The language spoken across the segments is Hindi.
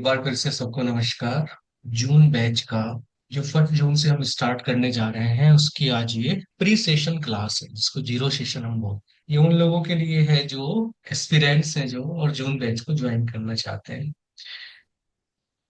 एक बार फिर से सबको नमस्कार। जून बैच का जो 1 जून से हम स्टार्ट करने जा रहे हैं उसकी आज ये प्री सेशन क्लास है जिसको जीरो सेशन हम बोलते हैं। ये उन लोगों के लिए है जो एस्पिरेंट्स हैं जो और जून बैच को ज्वाइन करना चाहते हैं।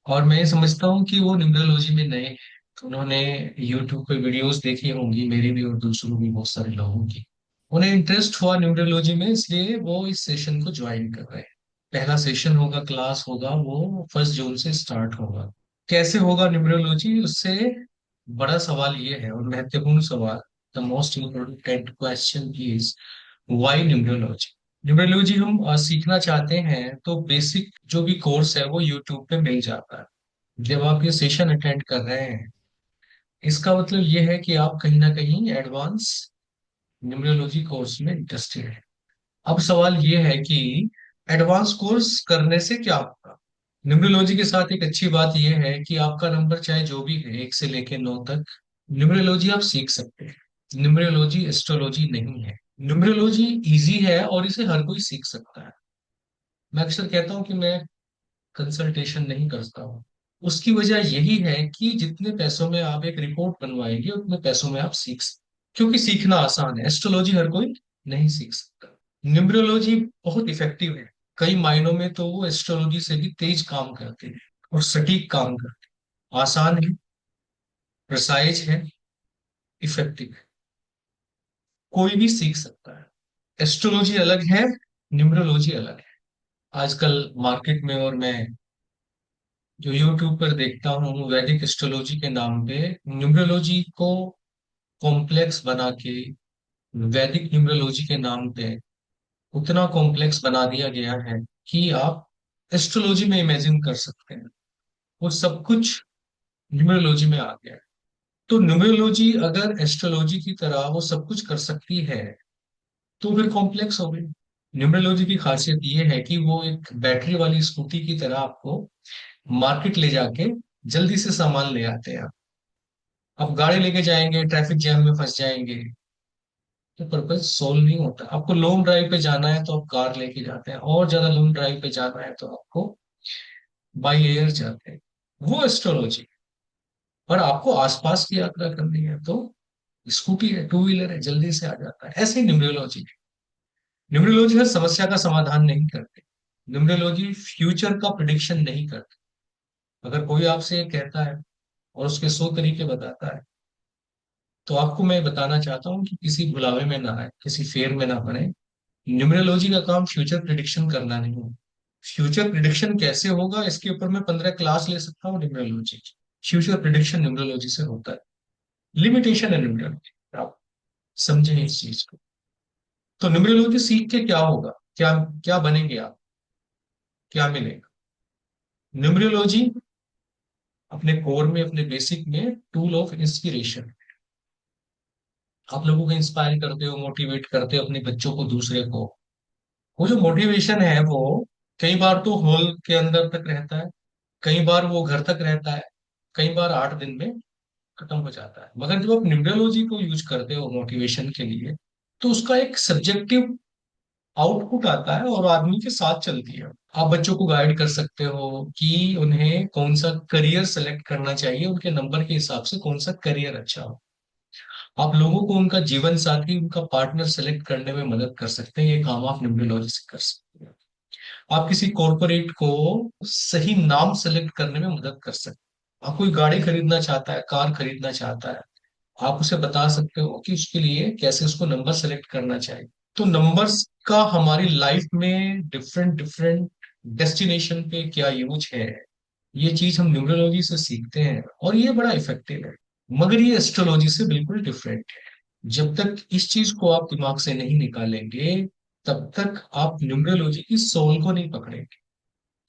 और मैं ये समझता हूँ कि वो न्यूमरोलॉजी में नए हैं, तो उन्होंने यूट्यूब पे वीडियोस देखी होंगी, मेरी भी और दूसरों भी, बहुत सारे लोगों की। उन्हें इंटरेस्ट हुआ न्यूमरोलॉजी में, इसलिए वो इस सेशन को ज्वाइन कर रहे हैं। पहला सेशन होगा, क्लास होगा, वो 1 जून से स्टार्ट होगा। कैसे होगा न्यूमरोलॉजी, उससे बड़ा सवाल ये है और महत्वपूर्ण सवाल, the most important question is why numerology. Numerology हम सीखना चाहते हैं तो बेसिक जो भी कोर्स है वो यूट्यूब पे मिल जाता है। जब आप ये सेशन अटेंड कर रहे हैं, इसका मतलब ये है कि आप कहीं ना कहीं एडवांस न्यूमरोलॉजी कोर्स में इंटरेस्टेड है। अब सवाल ये है कि एडवांस कोर्स करने से क्या होगा। न्यूमरोलॉजी के साथ एक अच्छी बात यह है कि आपका नंबर चाहे जो भी है, 1 से लेकर 9 तक, न्यूमरोलॉजी आप सीख सकते हैं। न्यूमरोलॉजी एस्ट्रोलॉजी नहीं है। न्यूमरोलॉजी इजी है और इसे हर कोई सीख सकता है। मैं अक्सर कहता हूँ कि मैं कंसल्टेशन नहीं करता हूँ। उसकी वजह यही है कि जितने पैसों में आप एक रिपोर्ट बनवाएंगे उतने पैसों में आप सीख सकते, क्योंकि सीखना आसान है। एस्ट्रोलॉजी हर कोई नहीं सीख सकता। न्यूमरोलॉजी बहुत इफेक्टिव है। कई मायनों में तो वो एस्ट्रोलॉजी से भी तेज काम करते हैं और सटीक काम करते हैं। आसान है, प्रिसाइज है, इफेक्टिव है। कोई भी सीख सकता है। एस्ट्रोलॉजी अलग है, न्यूमरोलॉजी अलग है। आजकल मार्केट में, और मैं जो यूट्यूब पर देखता हूँ, वैदिक एस्ट्रोलॉजी के नाम पे न्यूमरोलॉजी को कॉम्प्लेक्स बना के, वैदिक न्यूमरोलॉजी के नाम पे उतना कॉम्प्लेक्स बना दिया गया है कि आप एस्ट्रोलॉजी में इमेजिन कर सकते हैं वो सब कुछ न्यूमरोलॉजी में आ गया है। तो न्यूमरोलॉजी अगर एस्ट्रोलॉजी की तरह वो सब कुछ कर सकती है तो फिर कॉम्प्लेक्स हो गई। न्यूमरोलॉजी की खासियत ये है कि वो एक बैटरी वाली स्कूटी की तरह आपको मार्केट ले जाके जल्दी से सामान ले आते हैं। आप गाड़ी लेके जाएंगे, ट्रैफिक जैम में फंस जाएंगे, तो पर्पज सोल्व नहीं होता। आपको लॉन्ग ड्राइव पे जाना है तो आप कार लेके जाते हैं, और ज्यादा लॉन्ग ड्राइव पे जाना है तो आपको बाई एयर जाते हैं। वो एस्ट्रोलॉजी। और आपको आसपास की यात्रा करनी है तो स्कूटी है, टू व्हीलर है, जल्दी से आ जाता है। ऐसे ही न्यूमरोलॉजी है। न्यूमरोलॉजी हर समस्या का समाधान नहीं करते। न्यूमरोलॉजी फ्यूचर का प्रिडिक्शन नहीं करते। अगर कोई आपसे ये कहता है और उसके 100 तरीके बताता है, तो आपको मैं बताना चाहता हूँ कि किसी भुलावे में ना आए, किसी फेर में ना पड़े। न्यूमरोलॉजी का काम फ्यूचर प्रिडिक्शन करना नहीं है। फ्यूचर प्रिडिक्शन कैसे होगा, इसके ऊपर मैं 15 क्लास ले सकता हूँ न्यूमरोलॉजी की। फ्यूचर प्रिडिक्शन न्यूमरोलॉजी से होता है। लिमिटेशन है न्यूमरोलॉजी, आप समझें इस चीज को। तो न्यूमरोलॉजी सीख के क्या होगा, क्या क्या बनेंगे आप, क्या मिलेगा। न्यूमरोलॉजी अपने कोर में, अपने बेसिक में टूल ऑफ इंस्पिरेशन। आप लोगों को इंस्पायर करते हो, मोटिवेट करते हो अपने बच्चों को, दूसरे को। वो जो मोटिवेशन है वो कई बार तो हॉल के अंदर तक रहता है, कई बार वो घर तक रहता है, कई बार 8 दिन में खत्म हो जाता है। मगर जब आप न्यूमरोलॉजी को यूज करते हो मोटिवेशन के लिए, तो उसका एक सब्जेक्टिव आउटपुट आता है और आदमी के साथ चलती है। आप बच्चों को गाइड कर सकते हो कि उन्हें कौन सा करियर सेलेक्ट करना चाहिए, उनके नंबर के हिसाब से कौन सा करियर अच्छा हो। आप लोगों को उनका जीवन साथी, उनका पार्टनर सेलेक्ट करने में मदद कर सकते हैं। ये काम आप न्यूमरोलॉजी से कर सकते हैं। आप किसी कॉरपोरेट को सही नाम सेलेक्ट करने में मदद कर सकते हैं। आप कोई गाड़ी खरीदना चाहता है, कार खरीदना चाहता है, आप उसे बता सकते हो कि उसके लिए कैसे उसको नंबर सेलेक्ट करना चाहिए। तो नंबर्स का हमारी लाइफ में डिफरेंट डिफरेंट डेस्टिनेशन पे क्या यूज है, ये चीज हम न्यूमरोलॉजी से सीखते हैं और ये बड़ा इफेक्टिव है। मगर ये एस्ट्रोलॉजी से बिल्कुल डिफरेंट है। जब तक इस चीज को आप दिमाग से नहीं निकालेंगे, तब तक आप न्यूमरोलॉजी की सोल को नहीं पकड़ेंगे।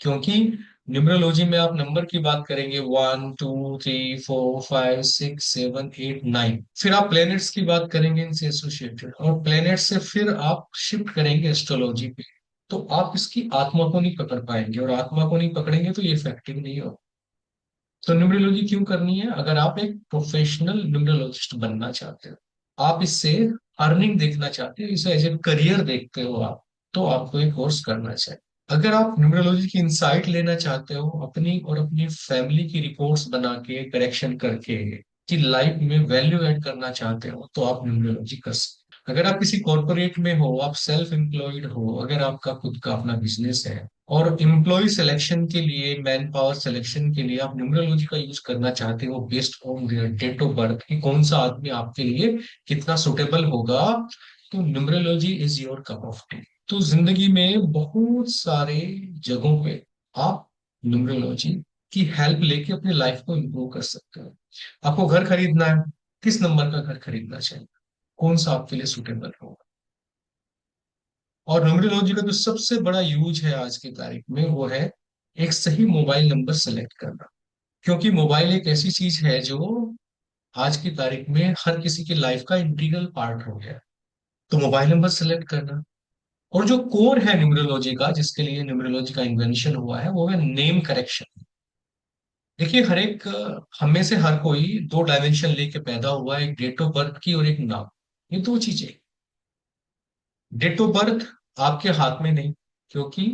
क्योंकि न्यूमरोलॉजी में आप नंबर की बात करेंगे, 1 2 3 4 5 6 7 8 9, फिर आप प्लैनेट्स की बात करेंगे इनसे एसोसिएटेड, और प्लैनेट से फिर आप शिफ्ट करेंगे एस्ट्रोलॉजी पे। तो आप इसकी आत्मा को नहीं पकड़ पाएंगे, और आत्मा को नहीं पकड़ेंगे तो ये इफेक्टिव नहीं हो। तो न्यूमरोलॉजी क्यों करनी है? अगर आप एक प्रोफेशनल न्यूमरोलॉजिस्ट बनना चाहते हो, आप इससे अर्निंग देखना चाहते हो, इसे एज ए करियर देखते हो आप, तो आपको एक कोर्स करना चाहिए। अगर आप न्यूमरोलॉजी की इंसाइट लेना चाहते हो अपनी और अपनी फैमिली की रिपोर्ट्स बना के करेक्शन करके कि लाइफ में वैल्यू ऐड करना चाहते हो, तो आप न्यूमरोलॉजी कर सकते हो। अगर आप किसी कॉर्पोरेट में हो, आप सेल्फ एम्प्लॉयड हो, अगर आपका खुद का अपना बिजनेस है और एम्प्लॉय सिलेक्शन के लिए, मैन पावर सिलेक्शन के लिए आप न्यूमरोलॉजी का यूज करना चाहते हो based on their date of birth कि कौन सा आदमी आपके लिए कितना सुटेबल होगा, तो numerology is your cup of T. तो जिंदगी में बहुत सारे जगहों पे आप न्यूमरोलॉजी की हेल्प लेके अपनी लाइफ को इम्प्रूव कर सकते हो। आपको घर खरीदना है, किस नंबर का घर खरीदना चाहिए, कौन सा आपके लिए सुटेबल होगा। और न्यूमरोलॉजी का जो सबसे बड़ा यूज है आज की तारीख में वो है एक सही मोबाइल नंबर सेलेक्ट करना। क्योंकि मोबाइल एक ऐसी चीज है जो आज की तारीख में हर किसी की लाइफ का इंटीग्रल पार्ट हो गया है। तो मोबाइल नंबर सेलेक्ट करना, और जो कोर है न्यूमरोलॉजी का, जिसके लिए न्यूमरोलॉजी का इन्वेंशन हुआ है, वो है नेम करेक्शन। देखिए, हर एक हम में से हर कोई दो डायमेंशन लेके पैदा हुआ है, एक डेट ऑफ बर्थ की और एक नाम। ये दो चीजें। डेट ऑफ बर्थ आपके हाथ में नहीं, क्योंकि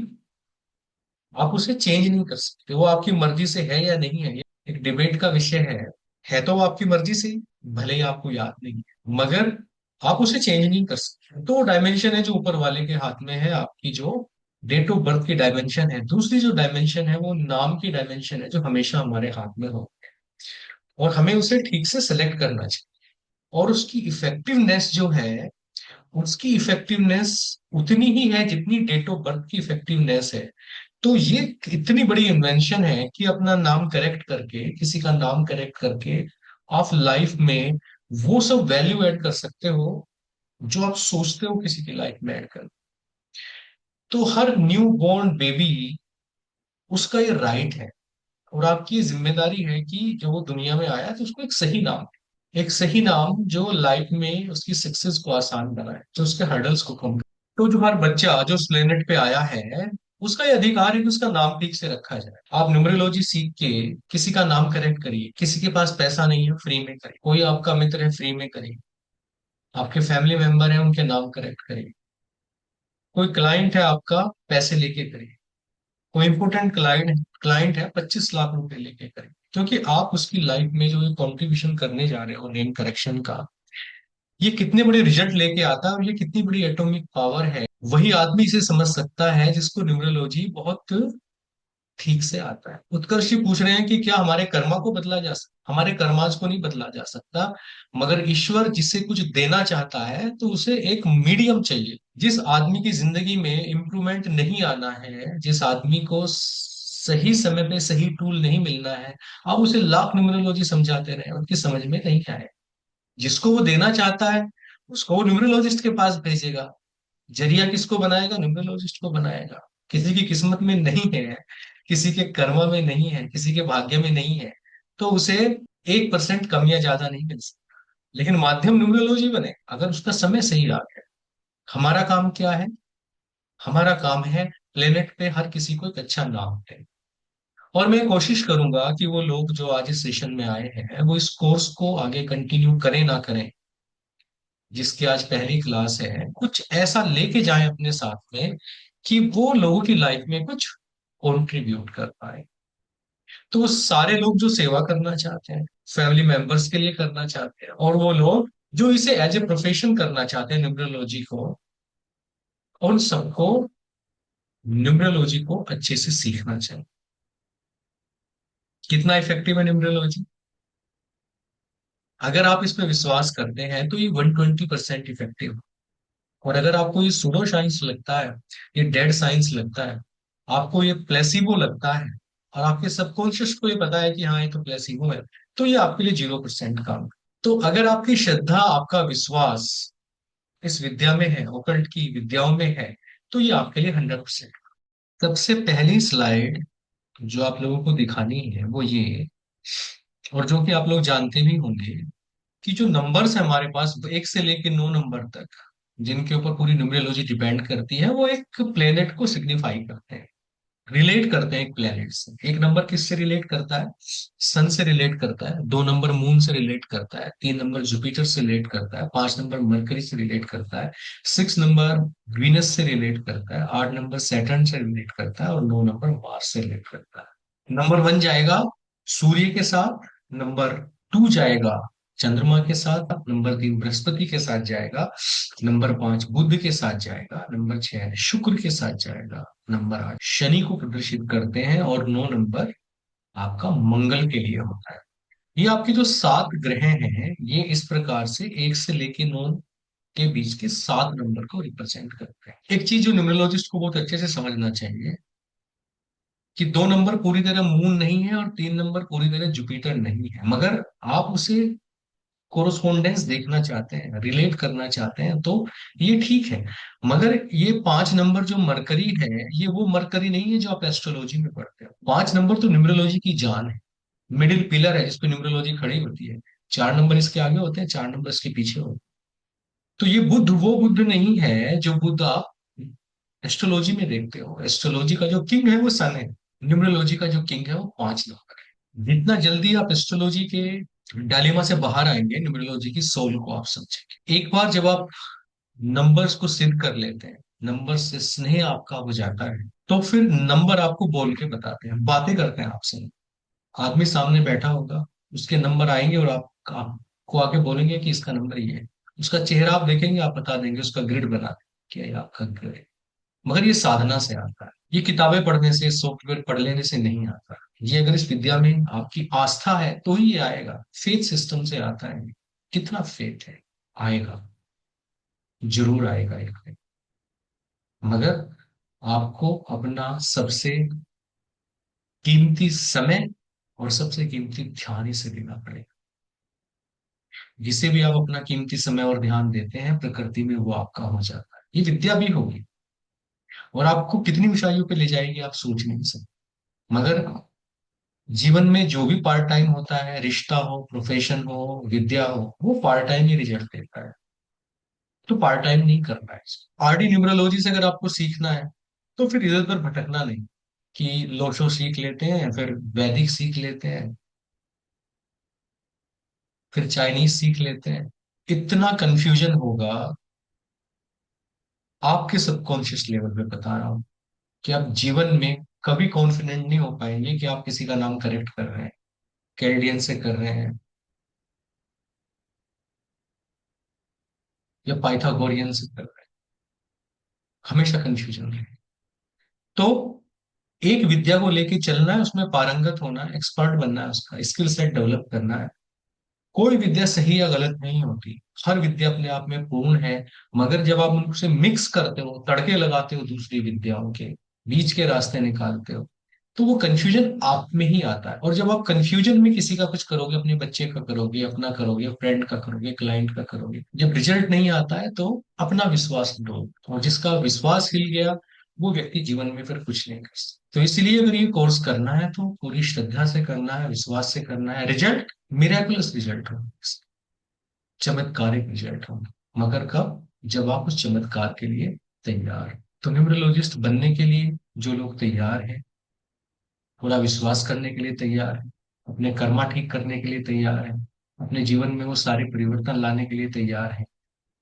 आप उसे चेंज नहीं कर सकते, वो आपकी मर्जी से है या नहीं है, ये एक डिबेट का विषय है तो वो आपकी मर्जी से ही, भले ही आपको याद नहीं है, मगर आप उसे चेंज नहीं कर सकते। तो वो डायमेंशन है जो ऊपर वाले के हाथ में है, आपकी जो डेट ऑफ बर्थ की डायमेंशन है। दूसरी जो डायमेंशन है वो नाम की डायमेंशन है, जो हमेशा हमारे हाथ में हो, और हमें उसे ठीक से सेलेक्ट करना चाहिए। और उसकी इफेक्टिवनेस जो है, उसकी इफेक्टिवनेस उतनी ही है जितनी डेट ऑफ बर्थ की इफेक्टिवनेस है। तो ये इतनी बड़ी इन्वेंशन है कि अपना नाम करेक्ट करके, किसी का नाम करेक्ट करके आप लाइफ में वो सब वैल्यू ऐड कर सकते हो जो आप सोचते हो किसी की लाइफ में ऐड कर। तो हर न्यू बॉर्न बेबी, उसका ये राइट है और आपकी ये जिम्मेदारी है कि जो वो दुनिया में आया तो उसको एक सही नाम, एक सही नाम जो लाइफ में उसकी सक्सेस को आसान बनाए, जो उसके हर्डल्स को कम करे। तो जो हर बच्चा जो इस प्लेनेट पे आया है, उसका ये अधिकार है कि उसका नाम ठीक से रखा जाए। आप न्यूमरोलॉजी सीख के किसी का नाम करेक्ट करिए, किसी के पास पैसा नहीं है फ्री में करिए, कोई आपका मित्र है फ्री में करिए, आपके फैमिली मेंबर है उनके नाम करेक्ट करिए, कोई क्लाइंट है आपका पैसे लेके करिए, कोई इंपोर्टेंट क्लाइंट है 25 लाख रुपए लेके करिए, क्योंकि आप उसकी लाइफ में जो कंट्रीब्यूशन करने जा रहे हो नेम करेक्शन का, ये कितने बड़े रिजल्ट लेके आता है और ये कितनी बड़ी एटॉमिक पावर है, वही आदमी इसे समझ सकता है जिसको न्यूमरोलॉजी बहुत ठीक से आता है। उत्कर्ष जी पूछ रहे हैं कि क्या हमारे कर्मा को बदला जा सकता, हमारे कर्माज को नहीं बदला जा सकता, मगर ईश्वर जिससे कुछ देना चाहता है तो उसे एक मीडियम चाहिए। जिस आदमी की जिंदगी में इम्प्रूवमेंट नहीं आना है, जिस आदमी को सही समय पे सही टूल नहीं मिलना है, आप उसे लाख न्यूमरोलॉजी समझाते रहे, उनकी समझ में नहीं आए। जिसको वो देना चाहता है उसको वो न्यूमरोलॉजिस्ट के पास भेजेगा। जरिया किसको बनाएगा? न्यूमरोलॉजिस्ट को बनाएगा। किसी की किस्मत में नहीं है, किसी के कर्म में नहीं है, किसी के भाग्य में नहीं है, तो उसे 1% कम या ज्यादा नहीं मिल सकता। लेकिन माध्यम न्यूमरोलॉजी बने अगर उसका समय सही आ गया। हमारा काम क्या है? हमारा काम है प्लेनेट पे हर किसी को एक अच्छा नाम है। और मैं कोशिश करूंगा कि वो लोग जो आज इस सेशन में आए हैं वो इस कोर्स को आगे कंटिन्यू करें ना करें, जिसकी आज पहली क्लास है, कुछ ऐसा लेके जाएं अपने साथ में कि वो लोगों की लाइफ में कुछ कंट्रीब्यूट कर पाए। तो वो सारे लोग जो सेवा करना चाहते हैं, फैमिली मेंबर्स के लिए करना चाहते हैं, और वो लोग जो इसे एज ए प्रोफेशन करना चाहते हैं न्यूमरोलॉजी को, उन सबको न्यूमरोलॉजी को अच्छे से सीखना चाहिए। कितना इफेक्टिव है न्यूमरोलॉजी? अगर आप इस पे विश्वास करते हैं तो ये 120% इफेक्टिव। और अगर आपको ये सूडो साइंस लगता है, ये डेड साइंस लगता है, आपको ये प्लेसिबो लगता है, और आपके सबकॉन्शियस को ये पता है कि हाँ ये तो प्लेसिबो है, तो ये आपके लिए 0% काम है। तो अगर आपकी श्रद्धा, आपका विश्वास इस विद्या में है, ओकल्ट की विद्याओं में है, तो ये आपके लिए 100%। सबसे पहली स्लाइड जो आप लोगों को दिखानी है वो ये, और जो कि आप लोग जानते भी होंगे, कि जो नंबर्स है हमारे पास 1 से लेके 9 नंबर तक, जिनके ऊपर पूरी न्यूमरोलॉजी डिपेंड करती है, वो एक प्लेनेट को सिग्निफाई करते हैं। रिलेट करते हैं एक प्लेनेट से। एक नंबर किससे रिलेट करता है? सन से रिलेट करता है। दो नंबर मून से रिलेट करता है। तीन नंबर जुपिटर से रिलेट करता है। पांच नंबर मरकरी से रिलेट करता है। सिक्स नंबर वीनस से रिलेट करता है। आठ नंबर सैटर्न से रिलेट करता है। और नौ नंबर मार्स से रिलेट करता है। नंबर वन जाएगा सूर्य के साथ। नंबर टू जाएगा चंद्रमा के साथ। नंबर तीन बृहस्पति के साथ जाएगा। नंबर पांच बुध के साथ जाएगा। नंबर छह शुक्र के साथ जाएगा। नंबर आठ शनि को प्रदर्शित करते हैं। और नौ नंबर आपका मंगल के लिए होता है। ये आपके जो सात ग्रह हैं ये इस प्रकार से एक से लेके नौ के बीच के सात नंबर को रिप्रेजेंट करते हैं। एक चीज जो न्यूमरोलॉजिस्ट को बहुत अच्छे से समझना चाहिए कि दो नंबर पूरी तरह मून नहीं है और तीन नंबर पूरी तरह जुपिटर नहीं है, मगर आप उसे कोरोस्पोंडेंस देखना चाहते हैं, रिलेट करना चाहते हैं तो ये ठीक है। मगर ये पांच नंबर जो मरकरी है ये वो मरकरी नहीं है जो आप एस्ट्रोलॉजी में पढ़ते हो। पांच नंबर तो न्यूमरोलॉजी की जान है, मिडिल पिलर है जिस पे न्यूमरोलॉजी खड़ी होती है। चार नंबर इसके आगे होते हैं, चार नंबर इसके पीछे होते हैं। तो ये बुद्ध वो बुद्ध नहीं है जो बुद्ध आप एस्ट्रोलॉजी में देखते हो। एस्ट्रोलॉजी का जो किंग है वो सन है। न्यूमरोलॉजी का जो किंग है वो पांच नंबर है। जितना जल्दी आप एस्ट्रोलॉजी के डायलेमा से बाहर आएंगे न्यूमरोलॉजी की सोल को आप समझेंगे। एक बार जब आप नंबर्स को सिद्ध कर लेते हैं, नंबर से स्नेह आपका हो जाता है, तो फिर नंबर आपको बोल के बताते हैं, बातें करते हैं आपसे। आदमी सामने बैठा होगा, उसके नंबर आएंगे और आपको आके बोलेंगे कि इसका नंबर ये है। उसका चेहरा आप देखेंगे, आप बता देंगे, उसका ग्रिड बना देंगे कि ये आपका ग्रिड है। मगर ये साधना से आता है, ये किताबें पढ़ने से, सॉफ्टवेयर पढ़ लेने से नहीं आता। ये अगर इस विद्या में आपकी आस्था है तो ही ये आएगा। फेथ सिस्टम से आता है। कितना फेथ है, आएगा, जरूर आएगा एक दिन। मगर आपको अपना सबसे कीमती समय और सबसे कीमती ध्यान इसे देना पड़ेगा। जिसे भी आप अपना कीमती समय और ध्यान देते हैं प्रकृति में वो आपका हो जाता है। ये विद्या भी होगी और आपको कितनी ऊंचाइयों पे ले जाएगी आप सोच नहीं सकते। मगर जीवन में जो भी पार्ट टाइम होता है, रिश्ता हो, प्रोफेशन हो, विद्या हो, वो पार्ट टाइम ही रिजल्ट देता है। तो पार्ट टाइम नहीं करना है। आरडी न्यूमरोलॉजी से अगर आपको सीखना है तो फिर इधर उधर भटकना नहीं कि लोशो सीख लेते हैं, फिर वैदिक सीख लेते हैं, फिर चाइनीज सीख लेते हैं। इतना कंफ्यूजन होगा। आपके सबकॉन्शियस लेवल पे बता रहा हूं कि आप जीवन में कभी कॉन्फिडेंट नहीं हो पाएंगे कि आप किसी का नाम करेक्ट कर रहे हैं, कैनेडियन से कर रहे हैं या पाइथागोरियन से कर रहे हैं। हमेशा कंफ्यूजन है। तो एक विद्या को लेके चलना है, उसमें पारंगत होना है, एक्सपर्ट बनना है, उसका स्किल सेट डेवलप करना है। कोई विद्या सही या गलत नहीं होती। हर विद्या अपने आप में पूर्ण है। मगर जब आप उनसे मिक्स करते हो, तड़के लगाते हो, दूसरी विद्याओं के बीच के रास्ते निकालते हो, तो वो कंफ्यूजन आप में ही आता है। और जब आप कंफ्यूजन में किसी का कुछ करोगे, अपने बच्चे का करोगे, अपना करोगे, फ्रेंड का करोगे, क्लाइंट का करोगे, जब रिजल्ट नहीं आता है तो अपना विश्वास दो। और जिसका विश्वास हिल गया वो व्यक्ति जीवन में फिर कुछ नहीं कर सकता। तो इसलिए अगर ये कोर्स करना है तो पूरी श्रद्धा से करना है, विश्वास से करना है। रिजल्ट मिरेकुलस रिजल्ट हो, चमत्कारिक रिजल्ट हो। मगर कब? जब आप उस चमत्कार के लिए तैयार हो। तो न्यूमरोलॉजिस्ट बनने के लिए जो लोग तैयार हैं, पूरा विश्वास करने के लिए तैयार है, अपने कर्मा ठीक करने के लिए तैयार है, अपने जीवन में वो सारे परिवर्तन लाने के लिए तैयार है,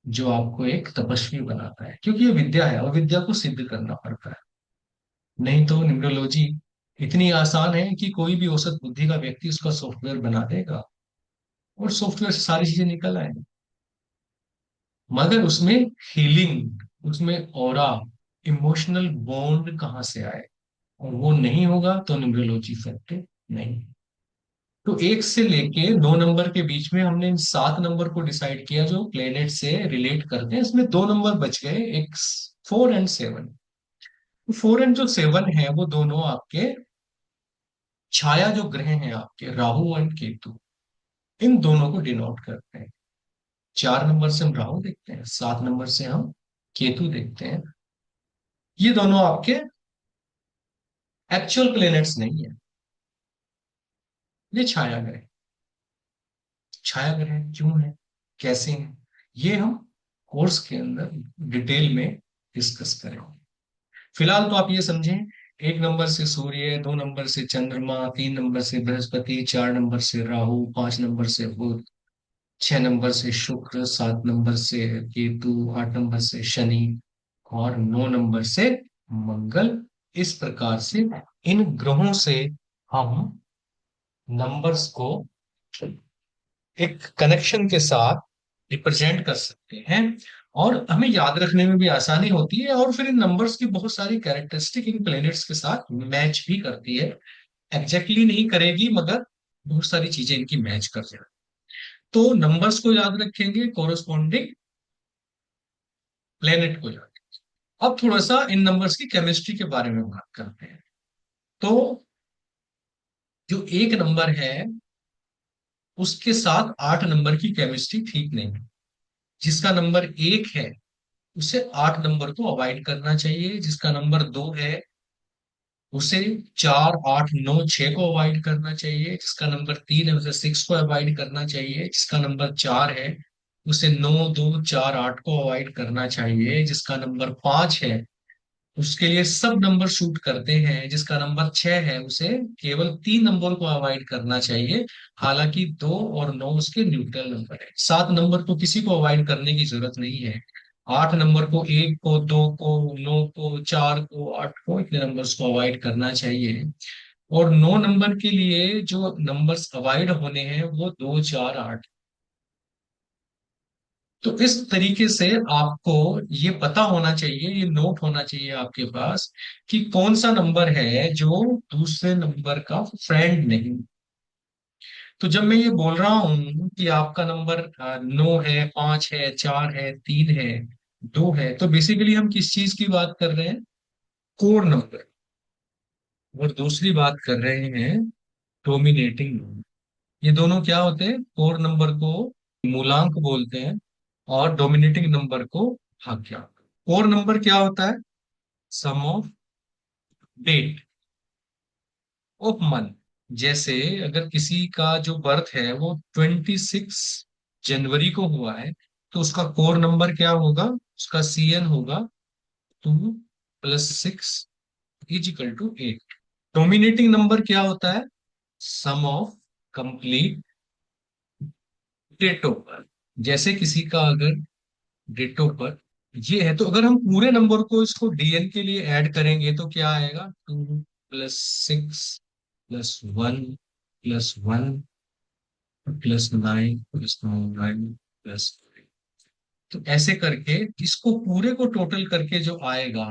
जो आपको एक तपस्वी बनाता है। क्योंकि ये विद्या है और विद्या को सिद्ध करना पड़ता है। नहीं तो न्यूमरोलॉजी इतनी आसान है कि कोई भी औसत बुद्धि का व्यक्ति उसका सॉफ्टवेयर बना देगा और सॉफ्टवेयर से सारी चीजें निकल आएंगी। मगर उसमें हीलिंग, उसमें ऑरा, इमोशनल बॉन्ड कहाँ से आए, और वो नहीं होगा तो न्यूमरोलॉजी इफेक्टिव नहीं। तो एक से लेके दो नंबर के बीच में हमने इन सात नंबर को डिसाइड किया जो प्लेनेट से रिलेट करते हैं। इसमें दो नंबर बच गए, एक four and seven. Four and जो सेवन है वो दोनों आपके छाया जो ग्रह हैं आपके, राहु एंड केतु, इन दोनों को डिनोट करते हैं। चार नंबर से हम राहु देखते हैं, सात नंबर से हम केतु देखते हैं। ये दोनों आपके एक्चुअल प्लेनेट्स नहीं है, ये छाया ग्रह। छाया ग्रह क्यों है, कैसे हैं, ये हम कोर्स के अंदर डिटेल में डिस्कस करेंगे। फिलहाल तो आप ये समझें एक नंबर से सूर्य, दो नंबर से चंद्रमा, तीन नंबर से बृहस्पति, चार नंबर से राहु, पांच नंबर से बुध, छह नंबर से शुक्र, सात नंबर से केतु, आठ नंबर से शनि और नौ नंबर से मंगल। इस प्रकार से इन ग्रहों से हम नंबर्स को एक कनेक्शन के साथ रिप्रेजेंट कर सकते हैं और हमें याद रखने में भी आसानी होती है, और फिर इन नंबर्स की बहुत सारी कैरेक्टरिस्टिक इन प्लैनेट्स के साथ मैच भी करती है। एग्जैक्टली नहीं करेगी, मगर बहुत सारी चीजें इनकी मैच कर जाए। तो नंबर्स को याद रखेंगे, कोरोस्पॉन्डिंग प्लेनेट को याद। अब थोड़ा सा इन नंबर्स की केमिस्ट्री के बारे में बात करते हैं। तो जो एक नंबर है उसके साथ आठ नंबर की केमिस्ट्री ठीक नहीं है। जिसका नंबर एक है उसे आठ नंबर को अवॉइड करना चाहिए, जिसका नंबर दो है उसे चार, आठ, नौ, छह को अवॉइड करना चाहिए, जिसका नंबर तीन है उसे सिक्स को अवॉइड करना चाहिए, जिसका नंबर चार है उसे नौ, दो, चार, आठ को अवॉइड करना चाहिए, जिसका नंबर पांच है उसके लिए सब नंबर शूट करते हैं, जिसका नंबर छह है उसे केवल तीन नंबर को अवॉइड करना चाहिए। हालांकि दो और नौ उसके न्यूट्रल नंबर है। सात नंबर को किसी को अवॉइड करने की जरूरत नहीं है। आठ नंबर को, एक को, दो को, नौ को, चार को, आठ को, इतने नंबर्स को अवॉइड करना चाहिए। और नौ नंबर के लिए जो नंबर्स अवॉइड होने हैं वो दो, चार, आठ। तो इस तरीके से आपको ये पता होना चाहिए, ये नोट होना चाहिए आपके पास कि कौन सा नंबर है जो दूसरे नंबर का फ्रेंड नहीं। तो जब मैं ये बोल रहा हूं कि आपका नंबर नौ है, पांच है, चार है, तीन है, दो है, तो बेसिकली हम किस चीज की बात कर रहे हैं? Core number. और दूसरी बात कर रहे हैं डोमिनेटिंग नंबर। ये दोनों क्या होते हैं? कोर नंबर को मूलांक बोलते हैं और डोमिनेटिंग नंबर को भाग्यांक। कोर नंबर क्या होता है? Sum of date of month. जैसे अगर किसी का जो बर्थ है वो 26 जनवरी को हुआ है, तो उसका कोर नंबर क्या होगा? उसका सीएन होगा 2 + 6 = 8। डोमिनेटिंग नंबर क्या होता है? Sum of complete date of birth. जैसे किसी का अगर डेट ऑफ बर्थ ये है, तो अगर हम पूरे नंबर को इसको डीएन के लिए ऐड करेंगे तो क्या आएगा? 2 + 6 + 1 + 9 + 9 + 9। तो ऐसे करके इसको पूरे को टोटल करके जो आएगा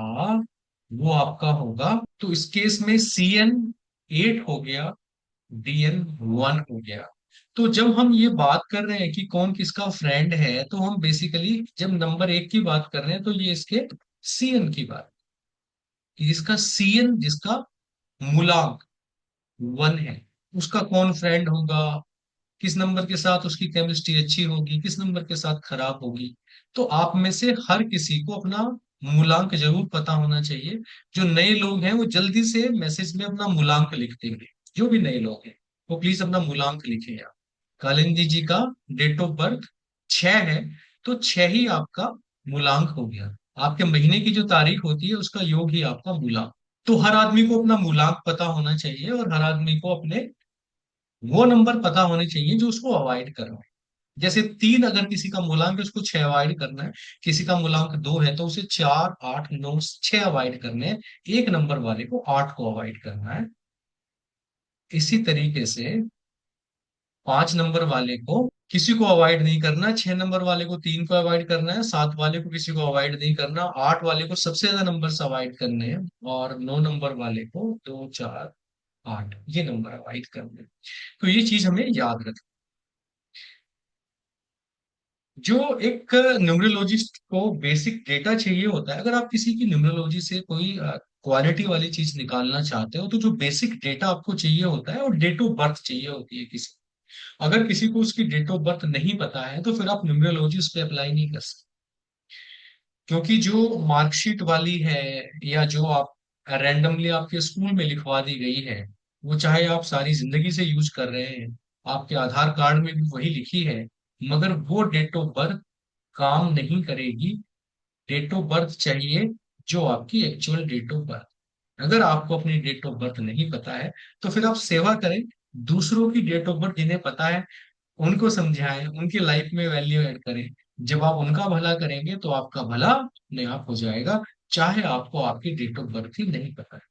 वो आपका होगा। तो इस केस में सीएन 8 हो गया, डीएन 1 हो गया। तो जब हम ये बात कर रहे हैं कि कौन किसका फ्रेंड है, तो हम बेसिकली जब नंबर एक की बात कर रहे हैं तो ये इसके सीएन की बात, कि जिसका सीएन, जिसका मूलांक वन है, उसका कौन फ्रेंड होगा, किस नंबर के साथ उसकी केमिस्ट्री अच्छी होगी, किस नंबर के साथ खराब होगी। तो आप में से हर किसी को अपना मूलांक जरूर पता होना चाहिए। जो नए लोग हैं वो जल्दी से मैसेज में अपना मूलांक लिख देंगे। जो भी नए लोग हैं वो प्लीज अपना मूलांक लिखें यार। कालिंदी जी का डेट ऑफ बर्थ छह है, तो छह ही आपका मूलांक हो गया। आपके महीने की जो तारीख होती है उसका योग ही आपका मूलांक। तो हर आदमी को अपना मूलांक पता होना चाहिए और हर आदमी को अपने वो नंबर पता होने चाहिए जो उसको अवॉइड करना है। जैसे तीन अगर किसी का मूलांक है उसको छह अवॉइड करना है, किसी का मूलांक दो है तो उसे चार, आठ, नौ, छह अवॉइड करने हैं, एक नंबर वाले को आठ को अवॉइड करना है। इसी तरीके से पांच नंबर वाले को किसी को अवॉइड नहीं करना, छह नंबर वाले को तीन को अवॉइड करना है, सात वाले को किसी को अवॉइड नहीं करना, आठ वाले को सबसे ज्यादा नंबर अवॉइड करने हैं, और नौ नंबर वाले को दो, चार, आठ ये नंबर अवॉइड करने हैं। तो ये चीज हमें याद रखनी। जो एक न्यूमरोलॉजिस्ट को बेसिक डेटा चाहिए होता है, अगर आप किसी की न्यूमरोलॉजी से कोई क्वालिटी वाली चीज निकालना चाहते हो, तो जो बेसिक डेटा आपको चाहिए होता है और डेट ऑफ बर्थ चाहिए होती है किसी। अगर किसी को उसकी डेट ऑफ बर्थ नहीं पता है तो फिर आप न्यूमरोलॉजी उस पर अप्लाई नहीं कर सकते। क्योंकि जो मार्कशीट वाली है या जो आप रैंडमली आपके स्कूल में लिखवा दी गई है, वो चाहे आप सारी जिंदगी से यूज कर रहे हैं, आपके आधार कार्ड में भी वही लिखी है, मगर वो डेट ऑफ बर्थ काम नहीं करेगी। डेट ऑफ बर्थ चाहिए जो आपकी एक्चुअल डेट ऑफ बर्थ। अगर आपको अपनी डेट ऑफ बर्थ नहीं पता है तो फिर आप सेवा करें, दूसरों की डेट ऑफ बर्थ जिन्हें पता है उनको समझाएं, उनकी लाइफ में वैल्यू ऐड करें। जब आप उनका भला करेंगे तो आपका भला अपने आप हो जाएगा, चाहे आपको आपकी डेट ऑफ बर्थ ही नहीं पता है।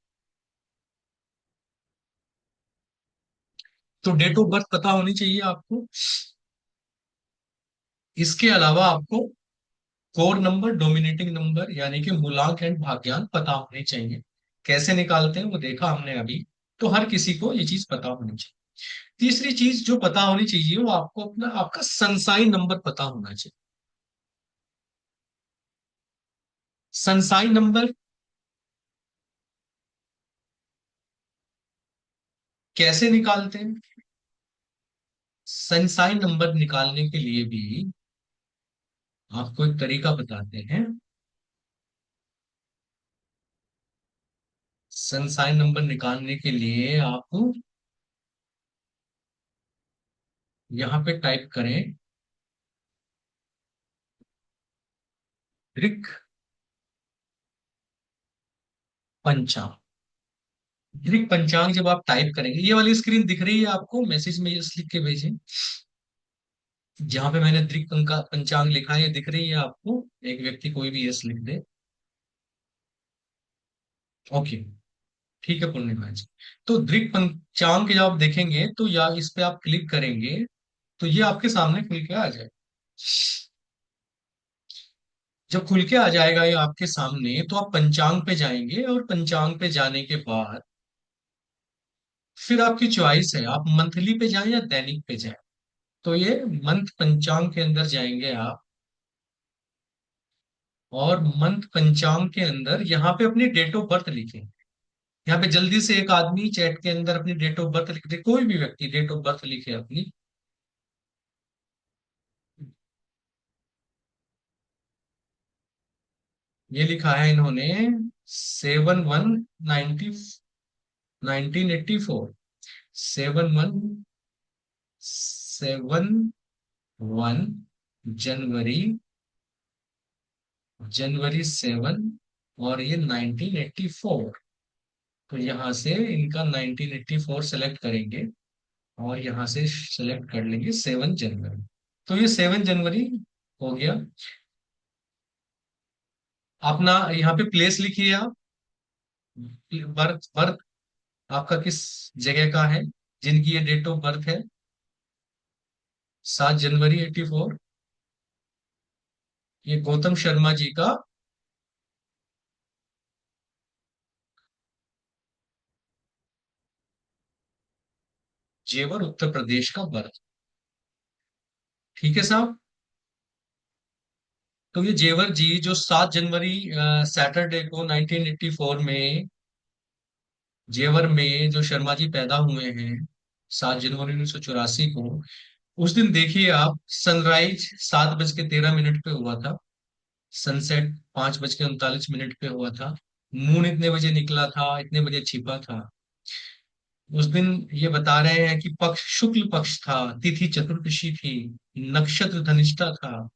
तो डेट ऑफ बर्थ पता होनी चाहिए आपको। इसके अलावा आपको कोर नंबर, डोमिनेटिंग नंबर यानी कि मूलांक एंड भाग्यांक पता होने चाहिए। कैसे निकालते हैं वो देखा हमने अभी। तो हर किसी को ये चीज पता होनी चाहिए। तीसरी चीज जो पता होनी चाहिए वो आपको अपना आपका सनसाइन नंबर पता होना चाहिए। सनसाइन नंबर कैसे निकालते हैं? सनसाइन नंबर निकालने के लिए भी आपको एक तरीका बताते हैं। सनसाइन नंबर निकालने के लिए आप यहाँ पे टाइप करें दृक पंचांग। दृक पंचांग जब आप टाइप करेंगे, ये वाली स्क्रीन दिख रही है आपको, मैसेज में यस लिख के भेजें। जहां पे मैंने पंचांग लिखा है ये दिख रही है आपको? एक व्यक्ति कोई भी यस लिख दे। ओके, ठीक है पूर्णिमा जी। तो दृक पंचांग के जब आप देखेंगे तो या इस पे आप क्लिक करेंगे तो ये आपके सामने खुल के आ जाए। जब खुल के आ जाएगा ये आपके सामने तो आप पंचांग पे जाएंगे, और पंचांग पे जाने के बाद फिर आपकी चॉइस है, आप मंथली पे जाएं या दैनिक पे जाएं। तो ये मंथ पंचांग के अंदर जाएंगे आप, और मंथ पंचांग के अंदर यहाँ पे अपनी डेट ऑफ बर्थ लिखें। यहाँ पे जल्दी से एक आदमी चैट के अंदर अपनी डेट ऑफ बर्थ लिख दे, कोई भी व्यक्ति डेट ऑफ बर्थ लिखे अपनी। ये लिखा है इन्होंने 7/1/1984। 7/1/71 जनवरी 7, और ये 1984। तो यहाँ से इनका 1984 सेलेक्ट करेंगे, और यहाँ से सेलेक्ट कर लेंगे 7 जनवरी। तो ये 7 जनवरी हो गया। अपना यहाँ पे प्लेस लिखिए आप। बर्थ बर्थ आपका किस जगह का है, जिनकी ये डेट ऑफ बर्थ है 7 जनवरी 84। ये गौतम शर्मा जी का जेवर उत्तर प्रदेश का बर्थ। ठीक है साहब। तो ये जेवर जी जो 7 जनवरी सैटरडे को 1984 में जेवर में जो शर्मा जी पैदा हुए हैं 7 जनवरी 1984 को, उस दिन देखिए आप सनराइज 7:13 पे हुआ था, सनसेट 5:39 पे हुआ था, मून इतने बजे निकला था, इतने बजे छिपा था। उस दिन ये बता रहे हैं कि पक्ष शुक्ल पक्ष था, तिथि चतुर्दशी थी, नक्षत्र धनिष्ठा था,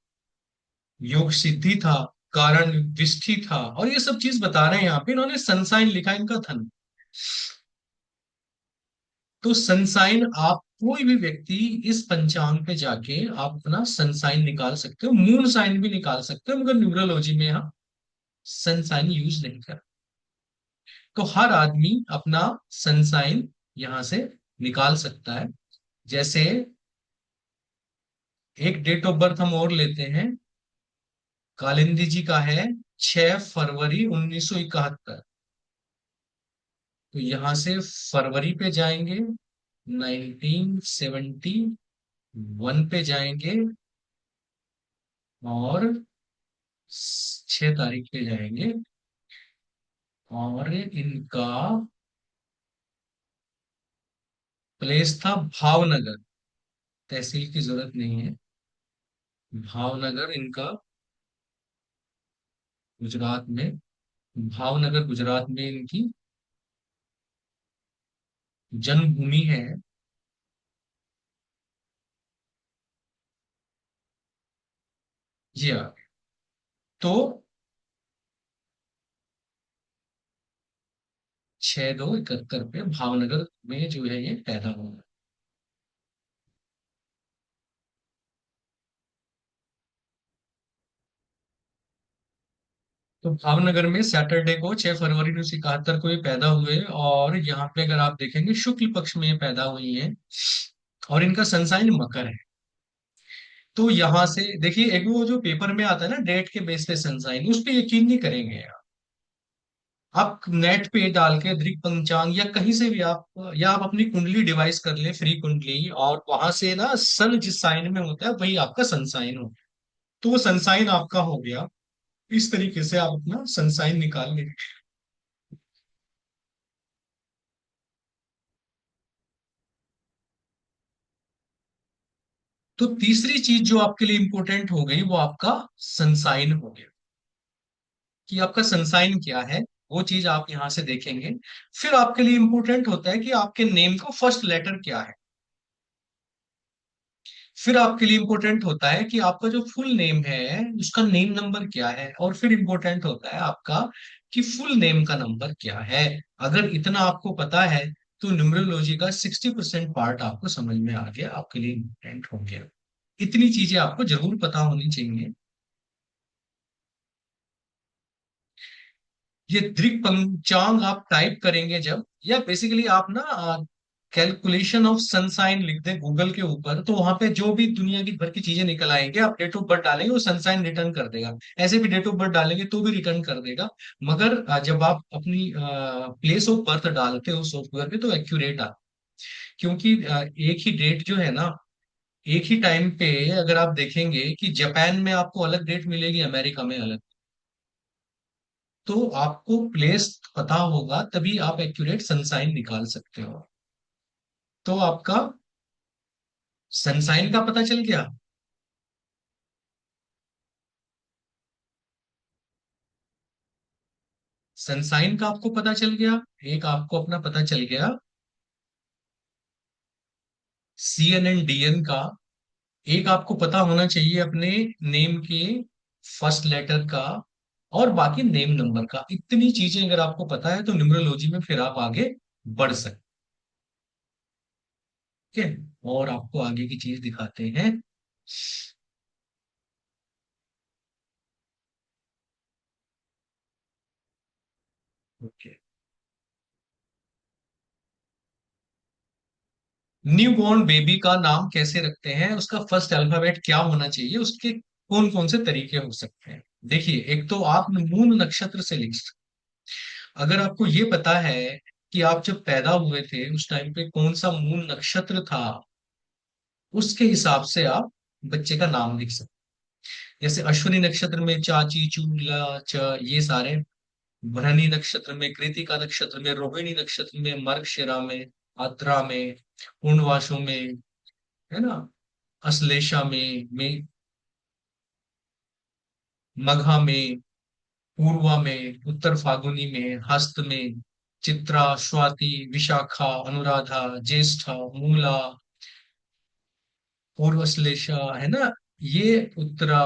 योग सिद्धि था, कारण विष्ठि था, और ये सब चीज बता रहे हैं यहाँ पे इन्होंने सनसाइन लिखा है इनका धन। तो सनसाइन आप कोई भी व्यक्ति इस पंचांग पे जाके आप अपना सनसाइन निकाल सकते हो, मून साइन भी निकाल सकते हो, मगर न्यूमरोलॉजी में हम सनसाइन यूज नहीं कर। तो हर आदमी अपना सनसाइन यहां से निकाल सकता है। जैसे एक डेट ऑफ बर्थ हम और लेते हैं, कालिंदी जी का है 6 फरवरी 1971। तो यहां से फरवरी पे जाएंगे, 1971 पे जाएंगे, और 6 तारीख पे जाएंगे, और इनका प्लेस था भावनगर। तहसील की जरूरत नहीं है। भावनगर इनका गुजरात में, भावनगर गुजरात में इनकी जन्मभूमि है। जी हाँ। तो 6/2/71 पे भावनगर में जो है ये पैदा हुआ। तो भावनगर में सैटरडे को 6 फरवरी 1971 को ये पैदा हुए, और यहाँ पे अगर आप देखेंगे शुक्ल पक्ष में ये पैदा हुई है, और इनका सन साइन मकर है। तो यहाँ से देखिए, एक वो जो पेपर में आता है ना डेट के बेस पे सन साइन, उस पे यकीन नहीं करेंगे आप नेट पे डाल के दृक पंचांग या कहीं से भी आप, या आप अपनी कुंडली डिवाइस कर ले, फ्री कुंडली, और वहां से ना सन जिस साइन में होता है वही आपका सन साइन हो, तो वो सन साइन आपका हो गया। इस तरीके से आप अपना सन साइन निकाल लेंगे। तो तीसरी चीज जो आपके लिए इंपॉर्टेंट हो गई, वो आपका सन साइन हो गया, कि आपका सन साइन क्या है, वो चीज आप यहां से देखेंगे। फिर आपके लिए इंपॉर्टेंट होता है कि आपके नेम का फर्स्ट लेटर क्या है। फिर आपके लिए इंपॉर्टेंट होता है कि आपका जो फुल नेम है उसका नेम नंबर क्या है, और फिर इंपॉर्टेंट होता है आपका कि फुल नेम का नंबर क्या है। अगर इतना आपको पता है तो न्यूमरोलॉजी का 60% पार्ट आपको समझ में आ गया, आपके लिए इंपॉर्टेंट हो गया। इतनी चीजें आपको जरूर पता होनी चाहिए। ये दृक पंचांग आप टाइप करेंगे जब, या बेसिकली आप ना कैलकुलेशन ऑफ सनसाइन लिख दें गूगल के ऊपर, तो वहां पे जो भी दुनिया की भर की चीजें निकल आएंगे, आप डेट ऑफ बर्थ डालेंगे वो सनसाइन रिटर्न कर देगा। ऐसे भी डेट ऑफ बर्थ डालेंगे तो भी रिटर्न कर देगा। मगर जब आप अपनी प्लेस ऑफ बर्थ डालते हो सॉफ्टवेयर पे तो एक्यूरेट आ, क्योंकि एक ही डेट जो है ना, एक ही टाइम पे अगर आप देखेंगे कि जापान में आपको अलग डेट मिलेगी, अमेरिका में अलग, तो आपको प्लेस पता होगा तभी आप एक्यूरेट सनसाइन निकाल सकते हो। तो आपका सनसाइन का पता चल गया। सनसाइन का आपको पता चल गया। एक आपको अपना पता चल गया CNNDN का। एक आपको पता होना चाहिए अपने नेम के फर्स्ट लेटर का, और बाकी नेम नंबर का। इतनी चीजें अगर आपको पता है तो न्यूमरोलॉजी में फिर आप आगे बढ़ सकते हैं। और आपको आगे की चीज दिखाते हैं। ओके। न्यू बॉर्न बेबी का नाम कैसे रखते हैं, उसका फर्स्ट अल्फाबेट क्या होना चाहिए, उसके कौन कौन से तरीके हो सकते हैं। देखिए, एक तो आप मूल नक्षत्र से लिख सकते हैं। अगर आपको ये पता है कि आप जब पैदा हुए थे उस टाइम पे कौन सा मूल नक्षत्र था, उसके हिसाब से आप बच्चे का नाम लिख सकते हैं। जैसे अश्विनी नक्षत्र में चाची चूला च, ये सारे। भरणी नक्षत्र में, कृतिका नक्षत्र में, रोहिणी नक्षत्र में, मर्गशिरा में, आद्रा में, पूर्णवासु में, है ना, अश्लेषा में मघा में, पूर्वा में, उत्तर फाल्गुनी में, हस्त में, चित्रा, स्वाति, विशाखा, अनुराधा, ज्येष्ठा, मूला, पूर्वश्लेषा, है ना, ये उत्तरा,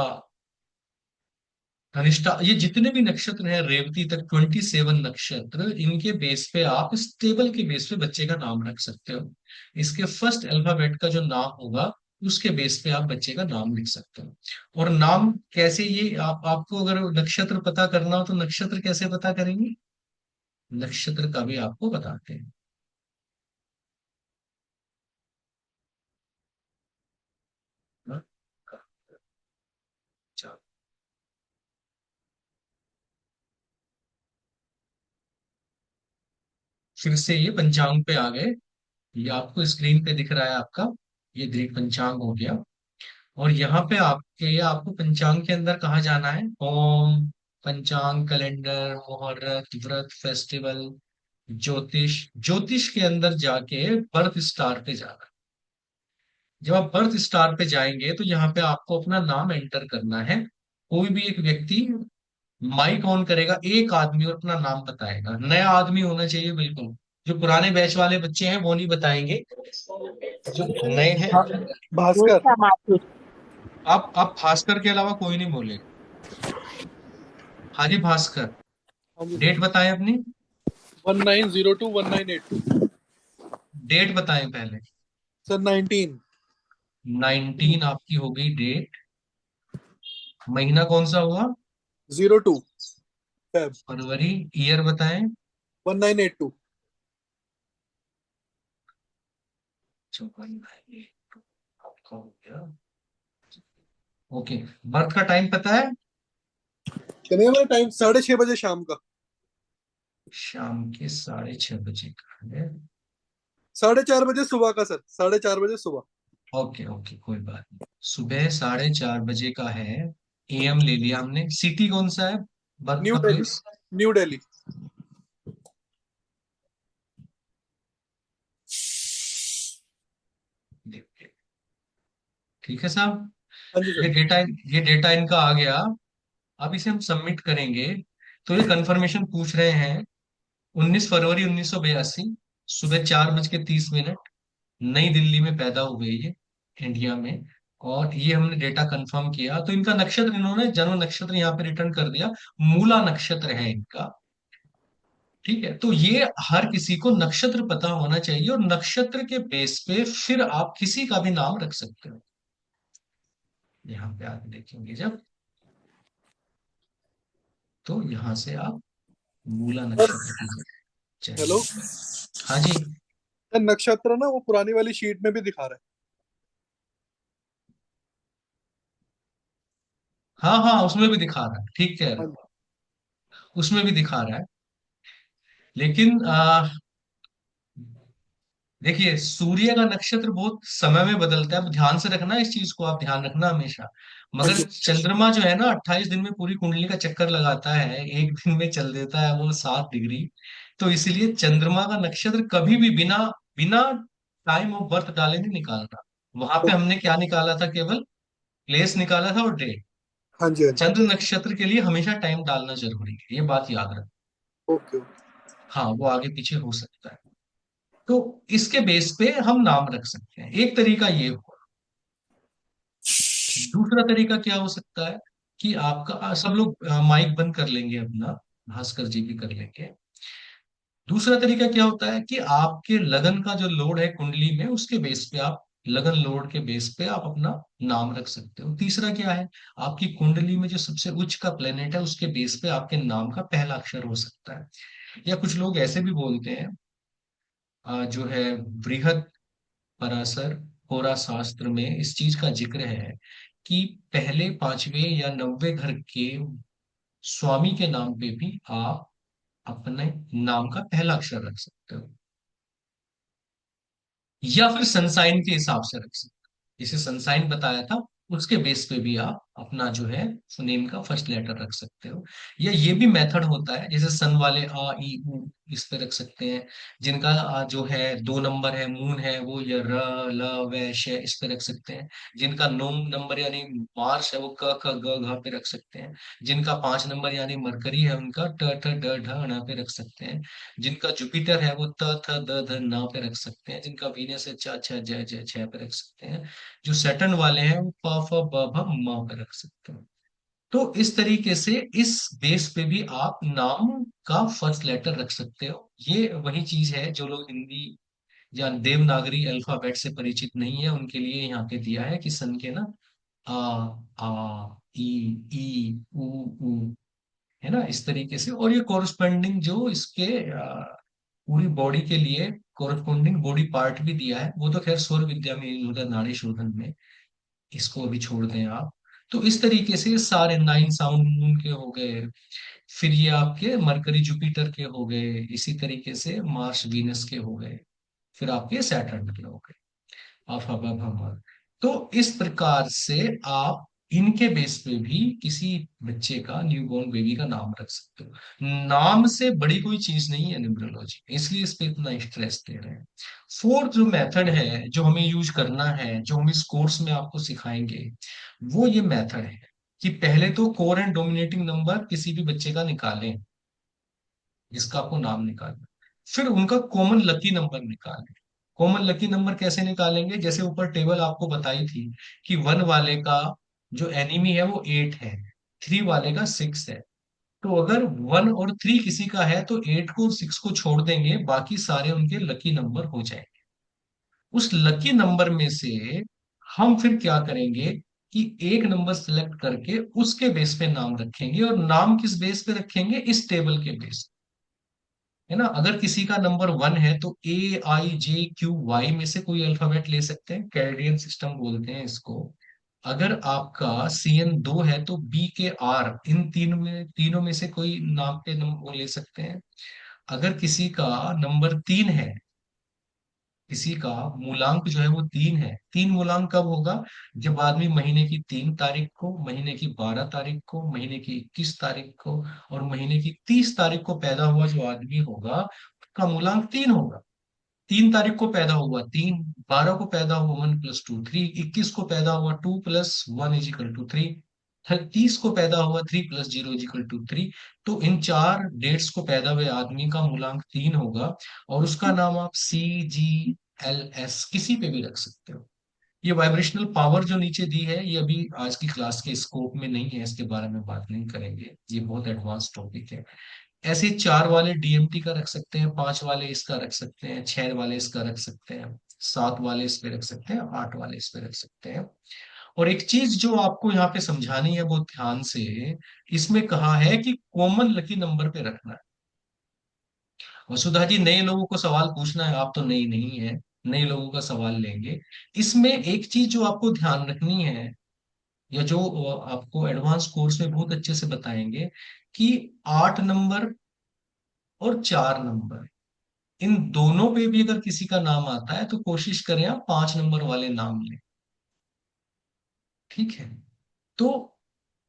धनिष्ठा, ये जितने भी नक्षत्र हैं रेवती तक, 27 नक्षत्र, इनके बेस पे आप इस टेबल के बेस पे बच्चे का नाम रख सकते हो। इसके फर्स्ट अल्फाबेट का जो नाम होगा उसके बेस पे आप बच्चे का नाम लिख सकते हो। और नाम कैसे, ये आपको अगर नक्षत्र पता करना हो तो नक्षत्र कैसे पता करेंगे, नक्षत्र का भी आपको बताते हैं। हाँ, अच्छा। फिर से ये पंचांग पे आ गए। ये आपको स्क्रीन पे दिख रहा है आपका, ये दीर्घ पंचांग हो गया। और यहाँ पे आपके, आपको पंचांग के अंदर कहाँ जाना है, होम, पंचांग, कैलेंडर, मुहूर्त, व्रत, फेस्टिवल, ज्योतिष। ज्योतिष के अंदर जाके बर्थ स्टार पे जाना है। जब आप बर्थ स्टार पे जाएंगे तो यहाँ पे आपको अपना नाम एंटर करना है। कोई भी एक व्यक्ति माइक ऑन करेगा, एक आदमी, और अपना नाम बताएगा। नया आदमी होना चाहिए बिल्कुल। जो पुराने बैच वाले बच्चे हैं वो नहीं बताएंगे, जो नए हैं। हाँ, भास्कर। आप भास्कर के अलावा कोई नहीं बोलेगा। हाँ जी, भास्कर। हाँ जी डेट सर। बताएं अपनी। 1902 1982। डेट बताएं पहले। सर 19। 19 आपकी हो गई डेट। महीना कौन सा हुआ? 02 Feb। फरवरी। ईयर बताएं। 1982। आपका हो गया। ओके। बर्थ का टाइम पता है? कितने का टाइम? 6:30 बजे शाम का। शाम के 6:30 बजे का है। 4:30 बजे सुबह का सर, 4:30 बजे सुबह। ओके ओके, कोई बात नहीं। सुबह 4:30 बजे का है। एएम ले लिया हमने। सिटी कौन सा है? बर्थ न्यू का दिल्ली। प्लेस? न्यू दिल्ली। देखिए। ठीक है साहब। हाँ जी ये सर। डेटा ये डेटा इनका आ गया। अब इसे हम सबमिट करेंगे। तो ये कंफर्मेशन पूछ रहे हैं। 19 फरवरी 1982, सुबह 4:30 नई दिल्ली में पैदा हुए ये, इंडिया में। और ये हमने डेटा कंफर्म किया, तो इनका नक्षत्र इन्होंने जन्म नक्षत्र यहाँ पे रिटर्न कर दिया। मूला नक्षत्र है इनका। ठीक है, तो ये हर किसी को नक्षत्र पता होना चाहिए, और नक्षत्र के बेस पे फिर आप किसी का भी नाम रख सकते हो। यहाँ पे आगे देखेंगे जब, तो यहाँ से आप मूला नक्षत्र सर की चयन हेलो। करें। हाँ जी। सर नक्षत्र ना वो पुरानी वाली शीट में भी दिखा रहा हाँ हाँ, उसमें भी दिखा रहा है, ठीक कह रहे है। हाँ हो। उसमें भी दिखा रहा है। लेकिन देखिए, सूर्य का नक्षत्र बहुत समय में बदलता है। अब ध्यान से रखना, इस चीज को आप ध्यान रखना हमेशा। हाँ मगर जी। चंद्रमा जो है ना, 28 दिन में पूरी कुंडली का चक्कर लगाता है, एक दिन में चल देता है वो 7 डिग्री। तो इसलिए चंद्रमा का नक्षत्र कभी भी बिना बिना टाइम ऑफ बर्थ डाले नहीं निकालना। वहां पे हमने क्या निकाला था? केवल प्लेस निकाला था और डेट। हाँ जी। हाँ जी। चंद्र नक्षत्र के लिए हमेशा टाइम डालना जरूरी है, ये बात याद रखना। Okay okay. हाँ, वो आगे पीछे हो सकता है। तो इसके बेस पे हम नाम रख सकते हैं। एक तरीका ये हुआ। दूसरा तरीका क्या हो सकता है कि आपका सब लोग माइक बंद कर लेंगे अपना। भास्कर जी भी कर लेंगे। दूसरा तरीका क्या होता है कि आपके लगन का जो लोड है कुंडली में, उसके बेस पे आप, लगन लोड के बेस पे आप अपना नाम रख सकते हो। तीसरा क्या है? आपकी कुंडली में जो सबसे उच्च का प्लेनेट है, उसके बेस पे आपके नाम का पहला अक्षर हो सकता है। या कुछ लोग ऐसे भी बोलते हैं, जो है बृहद पराशर होरा शास्त्र में इस चीज का जिक्र है कि पहले 5वें या 90 घर के स्वामी के नाम पे भी आप अपने नाम का पहला अक्षर रख सकते हो। या फिर सनसाइन के हिसाब से रख सकते हो। जैसे सनसाइन बताया था, उसके बेस पे भी आप अपना जो है नेम का फर्स्ट लेटर रख सकते हो। या ये भी मेथड होता है, जैसे सन वाले आ ई उ इस पे रख सकते हैं। जिनका जो है 2 नंबर है, मून है, वो या र ल व श इस पे रख सकते हैं। जिनका 9 नंबर यानी मार्स है, वो क ख ग घ पे रख सकते हैं। जिनका 5 नंबर यानी मरकरी है, उनका ट ठ ड ढ ण पे रख सकते हैं। जिनका जुपिटर है, वो त थ द ध न पे रख सकते हैं। जिनका वीनस है, च छ ज ज छ पे रख सकते हैं। जो सैटर्न वाले हैं, वो प फ ब भ म पे रख सकते हैं। तो इस तरीके से इस बेस पे भी आप नाम का फर्स्ट लेटर रख सकते हो। ये वही चीज है जो लोग हिंदी या देवनागरी अल्फाबेट से परिचित नहीं है, उनके लिए यहाँ पे दिया है कि सन के ना आ ई ई उ है ना, इस तरीके से। और ये कोरस्पेंडिंग जो इसके पूरी बॉडी के लिए कोरस्पोंडिंग बॉडी पार्ट भी दिया है, वो तो खैर स्वर विद्या में यूज होता है, नाड़ी शोधन में। इसको अभी छोड़ दें आप। तो इस तरीके से सारे 9 साउंड मून के हो गए। फिर ये आपके मरकरी जुपिटर के हो गए, इसी तरीके से मार्स वीनस के हो गए। फिर आपके सैटर्न के हो गए। अफवाह। तो इस प्रकार से आप इनके बेस पे भी किसी बच्चे का, न्यूबॉर्न बेबी का नाम रख सकते हो। नाम से बड़ी कोई चीज नहीं है न्यूमरोलॉजी, इसलिए इस पे इतना स्ट्रेस दे रहे हैं। फोर्थ जो मेथड है, जो हमें यूज करना है, जो हम इस कोर्स में आपको सिखाएंगे, वो ये मेथड है कि पहले तो कोर एंड डोमिनेटिंग नंबर किसी भी बच्चे का निकालें, जिसका आपको नाम निकालना। फिर उनका कॉमन लकी नंबर निकालें। कॉमन लकी नंबर कैसे निकालेंगे? जैसे ऊपर टेबल आपको बताई थी कि 1 वाले का जो एनिमी है वो 8 है, 3 वाले का 6 है, तो अगर 1 और 3 किसी का है तो 8 को 6 को छोड़ देंगे, बाकी सारे उनके लकी नंबर हो जाएंगे। उस लकी नंबर में से हम फिर क्या करेंगे कि एक नंबर सिलेक्ट करके उसके बेस पे नाम रखेंगे। और नाम किस बेस पे रखेंगे? इस टेबल के बेस, है ना। अगर किसी का नंबर 1 है तो AIJQY में से कोई अल्फाबेट ले सकते हैं, कैरेडियन सिस्टम बोलते हैं इसको। अगर आपका CN 2 है तो BKR, इन तीनों में से कोई नाम पे वो ले सकते हैं। अगर किसी का नंबर 3 है, किसी का मूलांक जो है वो 3 है, 3 मूलांक कब होगा? जब आदमी महीने की 3 तारीख को, महीने की 12 तारीख को, महीने की 21 तारीख को और महीने की 30 तारीख को पैदा हुआ जो आदमी होगा, उसका मूलांक 3 होगा। 3 तारीख को पैदा हुआ 3, 12 को पैदा हुआ 1 + 2 3, 21 को पैदा हुआ 2 + 1 = 3, 30 को पैदा हुआ 3 + 0 = 3। तो इन 4 डेट्स को पैदा हुए आदमी का मूलांक 3 होगा। और उसका नाम आप CGLS किसी पे भी रख सकते हो। ये वाइब्रेशनल पावर जो नीचे दी है, ये अभी आज की क्लास के स्कोप में नहीं है, इसके बारे में बात नहीं करेंगे, ये बहुत एडवांस टॉपिक है। ऐसे 4 वाले DMT का रख सकते हैं, 5 वाले इसका रख सकते हैं, 6 वाले इसका रख सकते हैं, 7 वाले इस पे रख सकते हैं, 8 वाले इस पे रख सकते हैं। और एक चीज जो आपको यहाँ पे समझानी है बहुत ध्यान से, इसमें कहा है कि कॉमन लकी नंबर पे रखना है। वसुधा जी, नए लोगों को सवाल पूछना है, आप तो नई नहीं है, नए लोगों का सवाल लेंगे। इसमें एक चीज जो आपको ध्यान रखनी है, या जो आपको एडवांस कोर्स में बहुत अच्छे से बताएंगे, कि 8 नंबर और 4 नंबर, इन दोनों पे भी अगर किसी का नाम आता है तो कोशिश करें आप 5 नंबर वाले नाम लें। ठीक है। तो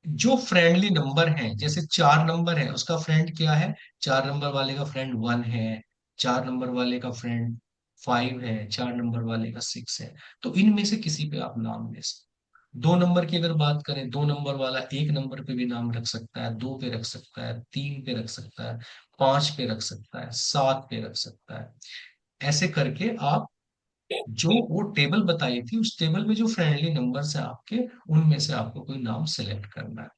जो फ्रेंडली नंबर है, जैसे 4 नंबर है, उसका फ्रेंड क्या है? 4 नंबर वाले का फ्रेंड 1 है, 4 नंबर वाले का फ्रेंड 5 है, 4 नंबर वाले का 6 है। तो इनमें से किसी पे आप नाम ले सकते। 2 नंबर की अगर बात करें, 2 नंबर वाला 1 नंबर पे भी नाम रख सकता है, 2 पे रख सकता है, 3 पे रख सकता है, 5 पे रख सकता है, 7 पे रख सकता है। ऐसे करके आप जो वो टेबल बताई थी, उस टेबल में जो फ्रेंडली नंबर्स है आपके, उनमें से आपको कोई नाम सेलेक्ट करना है।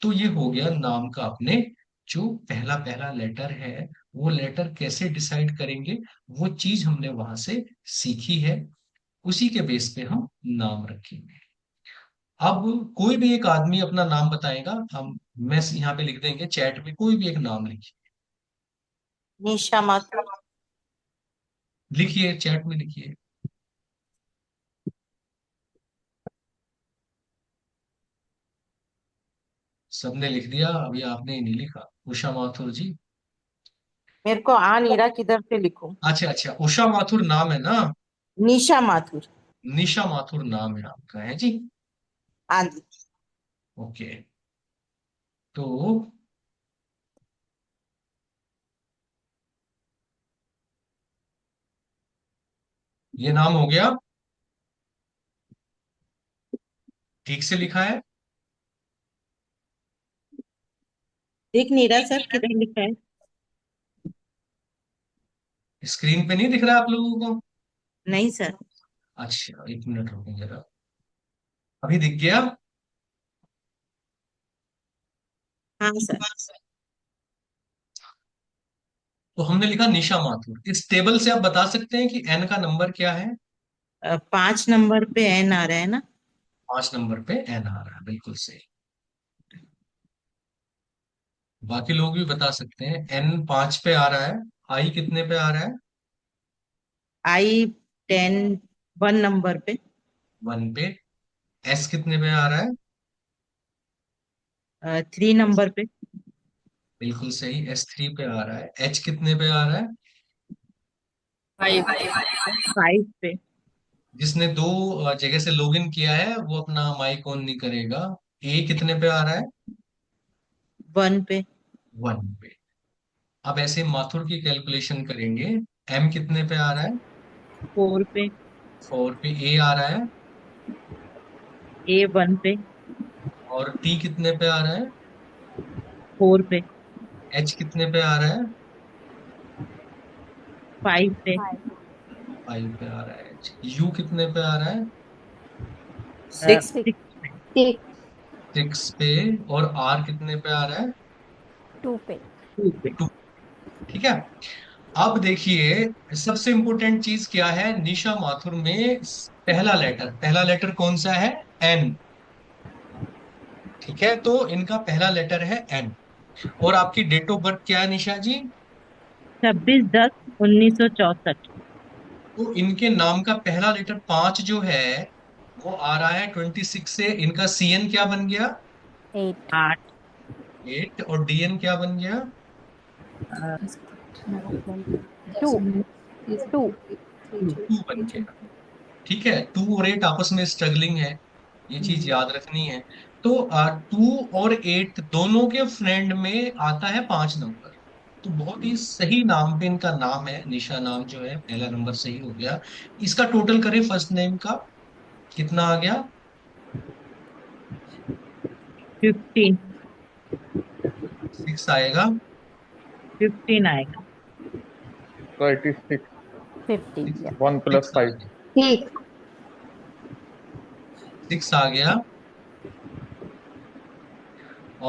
तो ये हो गया नाम का। अपने जो पहला पहला लेटर है, वो लेटर कैसे डिसाइड करेंगे, वो चीज हमने वहां से सीखी है। उसी के बेस पे हम नाम रखेंगे। अब कोई भी एक आदमी अपना नाम बताएगा, हम मैं यहाँ पे लिख देंगे चैट में, कोई भी एक नाम लिखिए। निशा माथुर। लिखिए, चैट में लिखिए। सबने लिख दिया, अभी आपने ही नहीं लिखा। उषा माथुर जी। मेरे को आ नहीं रहा, किधर से लिखूं? अच्छा अच्छा, उषा माथुर नाम है ना? निशा माथुर। निशा माथुर नाम है आपका, है जी? हाँ जी। ओके। तो ये नाम हो गया, ठीक से लिखा है? दिख नहीं रहा सर, किधर लिखा है? स्क्रीन पे नहीं दिख रहा आप लोगों को? नहीं सर। अच्छा, 1 मिनट रुकिए जरा। अभी दिख गया? हाँ सर। तो हमने लिखा निशा माथुर। इस टेबल से आप बता सकते हैं कि एन का नंबर क्या है? 5 नंबर पे एन आ रहा है ना? 5 नंबर पे एन आ रहा है, बिल्कुल सही। बाकी लोग भी बता सकते हैं। एन 5 पे आ रहा है, आई कितने पे आ रहा है? आई 10, 1 नंबर पे। 1 पे। एस कितने पे आ रहा है? 3 नंबर पे। बिल्कुल सही, S3 पे आ रहा है। एच कितने पे आ रहा है? 5। 5 पे। जिसने 2 जगह से लॉगिन किया है वो अपना माइक ऑन नहीं करेगा। ए कितने पे आ रहा है? 1 पे। 1 पे। अब ऐसे माथुर की कैलकुलेशन करेंगे। एम कितने पे आ रहा है? 4 पे। 4 पे। ए आ रहा है। ए 1 पे। और टी कितने पे आ रहा है? 4 पे। एच कितने पे आ रहा है? 5 पे। 5 पे आ रहा है। यू कितने पे आ रहा है? 6 पे। 6 पे। और आर कितने पे आ रहा है? टू पे। टू। ठीक है। अब देखिए, सबसे इंपॉर्टेंट चीज क्या है, निशा माथुर में पहला लेटर कौन सा है? एन। ठीक है, तो इनका पहला लेटर है एन। और आपकी डेट ऑफ बर्थ क्या है निशा जी? 26/10/1964। तो इनके नाम का पहला लेटर 5 जो है वो आ रहा है 26 से। इनका सीएन क्या बन गया? 8। 8। 8। और डीएन क्या बन गया? 2। 2। 2 बन गया। ठीक है, 2 और 8 आपस में स्ट्रगलिंग है, ये चीज याद रखनी है। तो 2 और 8 दोनों के फ्रेंड में आता है 5 नंबर। तो बहुत ही सही नाम पे इनका नाम है, निशा नाम जो है पहला नंबर सही हो गया। इसका टोटल करें फर्स्ट नेम का, कितना आ गया? 15। 6 आएगा। 15 आएगा। So it is 6. 50। 6। 1 plus 6 आ 5. गया। ठीक। 6 आ गया।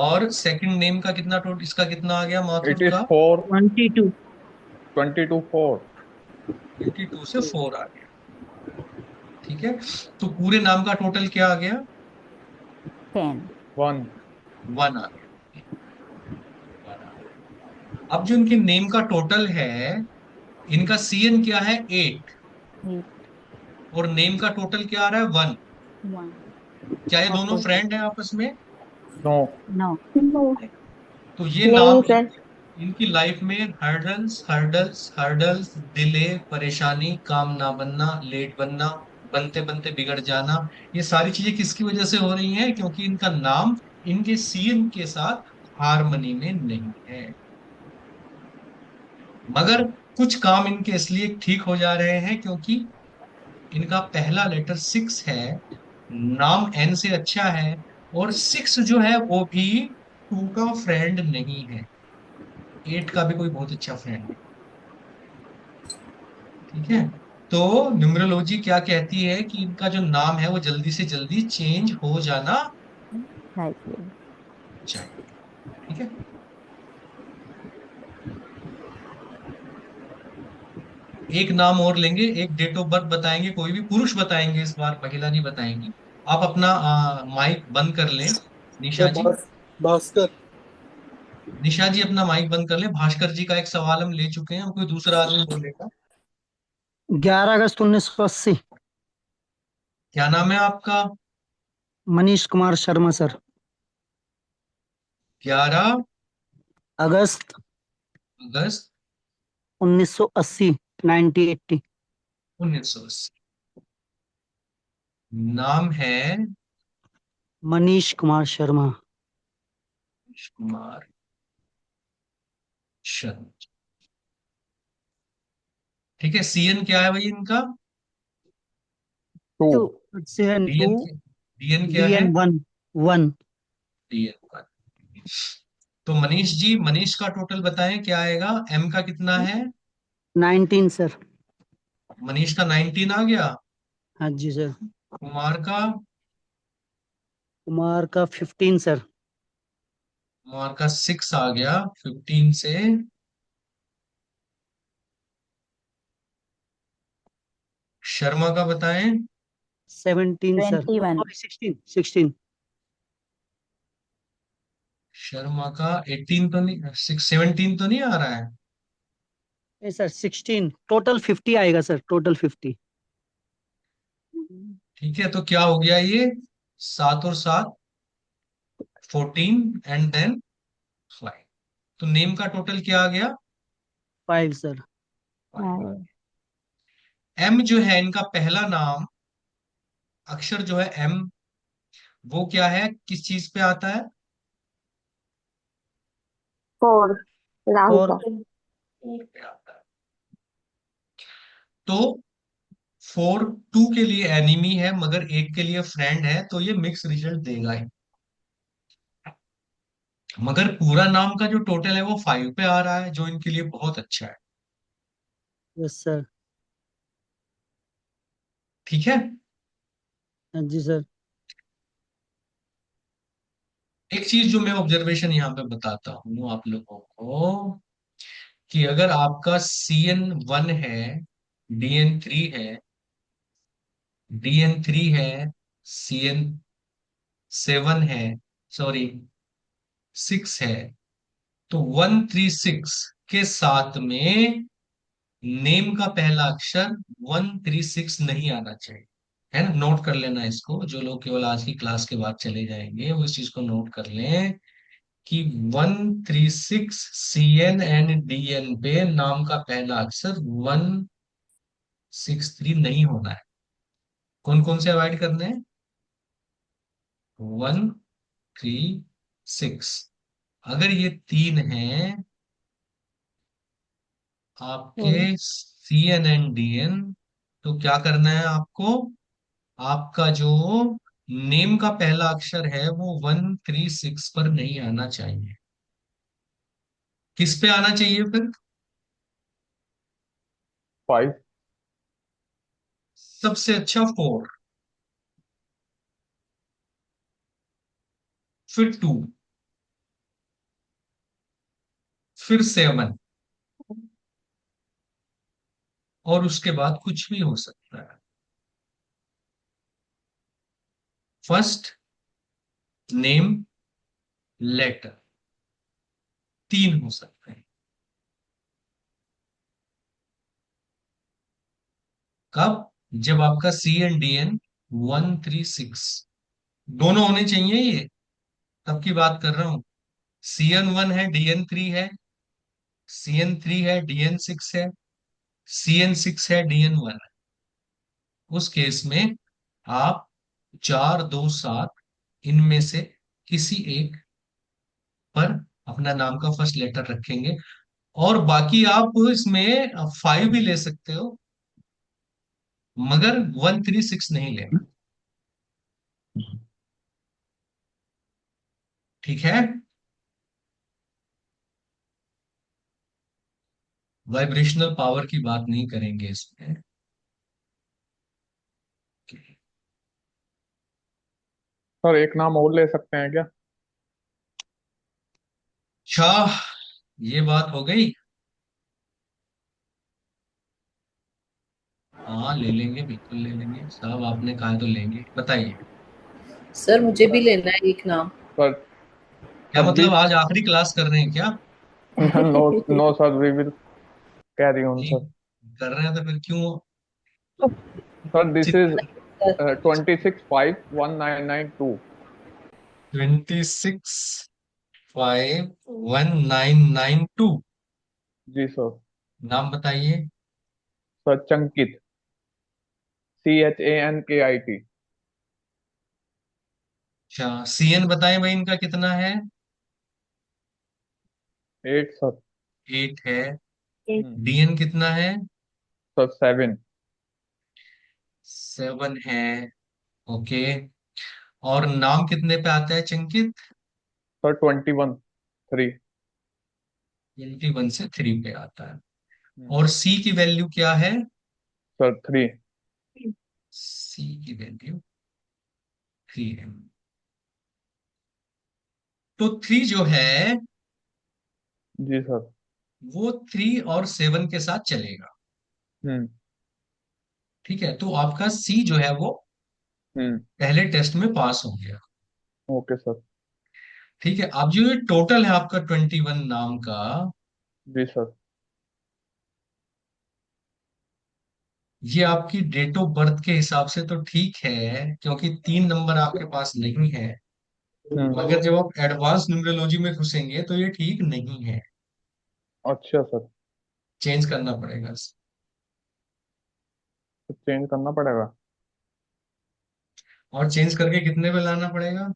और सेकंड नेम का कितना टोटल, इसका कितना आ गया It माथुर is का? 4. 22। 22, 4. 22 से 4 आ गया। ठीक है, तो पूरे नाम का टोटल क्या आ गया? 10। 1. 1 आ गया। 1 आ गया। अब जो इनके नेम का टोटल है, इनका सीएन क्या है? 8। 8। और नेम का टोटल क्या आ रहा है? 1। 1। क्या ये दोनों ऑपोजिट। फ्रेंड हैं आपस में? No. नो। तो ये नहीं नाम सर। इनकी लाइफ में हर्डल्स हर्डल्स हर्डल्स, डिले, परेशानी, काम ना बनना, लेट बनना, बनते बनते बिगड़ जाना, ये सारी चीजें किसकी वजह से हो रही हैं? क्योंकि इनका नाम इनके सीएन के साथ हारमनी में नहीं है। मगर कुछ काम इनके इसलिए ठीक हो जा रहे हैं क्योंकि इनका पहला लेटर 6 है, नाम एन से अच्छा है, और 6 जो है वो भी 2 का फ्रेंड नहीं है, 8 का भी कोई बहुत अच्छा फ्रेंड है। ठीक है, तो न्यूमरोलॉजी क्या कहती है कि इनका जो नाम है वो जल्दी से जल्दी चेंज हो जाना चाहिए। चाहिए। ठीक है, एक नाम और लेंगे, एक डेट ऑफ बर्थ बताएंगे, कोई भी पुरुष बताएंगे, इस बार महिला नहीं बताएंगी। आप अपना माइक बंद कर लें, निशा क्या जी। भास्कर। निशा जी अपना माइक बंद कर लें। भास्कर जी का एक सवाल हम ले चुके हैं, हम कोई दूसरा आदमी बोलेगा। 11 अगस्त 1980। क्या नाम है आपका? मनीष कुमार शर्मा सर। 11 अगस्त अगस्त 1980। 1980। 1980। नाम है मनीष कुमार शर्मा। कुमार शर्मा। ठीक है, सीएन क्या है भाई इनका? 2. 2। CN2। डीएन क्या है? DN1। 1। डीएन। तो मनीष जी, मनीष का टोटल बताएं क्या आएगा? एम का कितना है? 19 सर। मनीष का 19 आ गया। हाँ जी सर। कुमार का? कुमार का 15 सर। कुमार का 6 आ गया 15 से। शर्मा का बताएं। 17 सर। 21। 16। 16। शर्मा का 18 तो नहीं, 17 तो नहीं आ रहा है। नहीं सर, 16। टोटल 50 आएगा सर, टोटल 50। ठीक है, तो क्या हो गया ये? 7 और 7 14 एंड देन 5। तो नेम का टोटल क्या आ गया? 5 सर। 5। एम जो है इनका पहला नाम, अक्षर जो है एम, वो क्या है, किस चीज पे आता है? 4। राहु और का। 4 पे आता है। तो 4 2 के लिए एनिमी है मगर 8 के लिए फ्रेंड है, तो ये मिक्स रिजल्ट देगा ही। मगर पूरा नाम का जो टोटल है वो 5 पे आ रहा है, जो इनके लिए बहुत अच्छा है। Yes sir. ठीक है, हाँ जी सर। एक चीज जो मैं ऑब्जर्वेशन यहाँ पे बताता हूँ आप लोगों को, कि अगर आपका CN1 है, DN3 है, DN3 है, CN7 है, सॉरी 6 है, तो 136 के साथ में नेम का पहला अक्षर 136 नहीं आना चाहिए। है ना, नोट कर लेना इसको, जो लोग केवल आज की क्लास के बाद चले जाएंगे वो इस चीज को नोट कर लें कि 136 CN एंड DN पे नाम का पहला अक्षर 163 नहीं होना है। कौन कौन से अवॉइड करने हैं? 136। अगर ये तीन हैं आपके CN एंड DN, तो क्या करना है आपको? आपका जो नेम का पहला अक्षर है वो 136 पर नहीं आना चाहिए। किस पे आना चाहिए फिर? 5। सबसे अच्छा 4, फिर 2, फिर 7, और उसके बाद कुछ भी हो सकता है। फर्स्ट नेम लेटर, 3 हो सकते हैं। कब? जब आपका CN/DN 136 दोनों होने चाहिए, ये तब की बात कर रहा हूं। CN1 है, DN3 है, CN3 है, DN6 है, CN6 है, DN1 है। उस केस में आप 4 2 7 इनमें से किसी एक पर अपना नाम का फर्स्ट लेटर रखेंगे, और बाकी आप इसमें 5 भी ले सकते हो, मगर 136 नहीं लेना। ठीक है? वाइब्रेशनल पावर की बात नहीं करेंगे इसमें। सर एक नाम और ले सकते हैं क्या? अच्छा, ये बात हो गई। हाँ ले लेंगे, बिल्कुल ले लेंगे साहब, आपने कहा है तो लेंगे। बताइए। सर मुझे भी लेना है एक नाम। सर क्या मतलब 26। आज आखिरी क्लास कर रहे हैं क्या? No, no sir, we will carry on नहीं सर। कर रहे हैं तो फिर क्यों? Sir this is sir 26 5 1992। 26 5 1992। जी सर। नाम बताइए। Sir Chankit, CHANKIT। अच्छा, CN बताएं भाई, इनका कितना है? 8 सर। 8 है। हम्म, DN कितना है? सर 7। 7 है। ओके। और नाम कितने पे आता है चंकित? सर 21 3। 21 से 3 पे आता है। और C की वैल्यू क्या है? सर 3। C की वैल्यू 3 है। तो 3 जो है जी सर। वो 3 और 7 के साथ चलेगा। हम्म। ठीक है, तो आपका C जो है वो हम्म। पहले टेस्ट में पास हो गया। Okay sir. ठीक है, अब जो ये टोटल है आपका 21 नाम का, जी सर। ये आपकी डेट ऑफ बर्थ के हिसाब से तो ठीक है, क्योंकि 3 नंबर आपके पास नहीं है। मगर जब आप एडवांस न्यूमरोलॉजी में घुसेंगे तो ये ठीक नहीं है, अच्छा सर। चेंज करना पड़ेगा इसे। तो चेंज करना पड़ेगा। और चेंज करके कितने पे लाना पड़ेगा?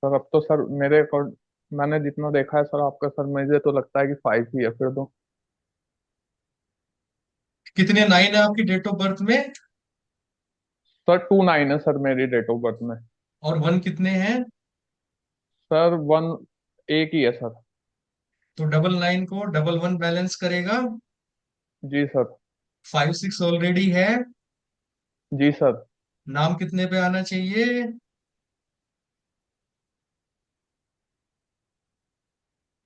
सर अब तो सर मेरे अकॉर्ड, मैंने जितना देखा है सर आपका, सर मुझे तो लगता है कि 5 ही है फिर तो। कितने 9 है आपकी डेट ऑफ बर्थ में? सर 29 है सर मेरी डेट ऑफ बर्थ में। और 1 कितने हैं? सर 1 एक ही है सर। तो 99 को 11 बैलेंस करेगा। जी सर। 5 6 ऑलरेडी है। जी सर। नाम कितने पे आना चाहिए?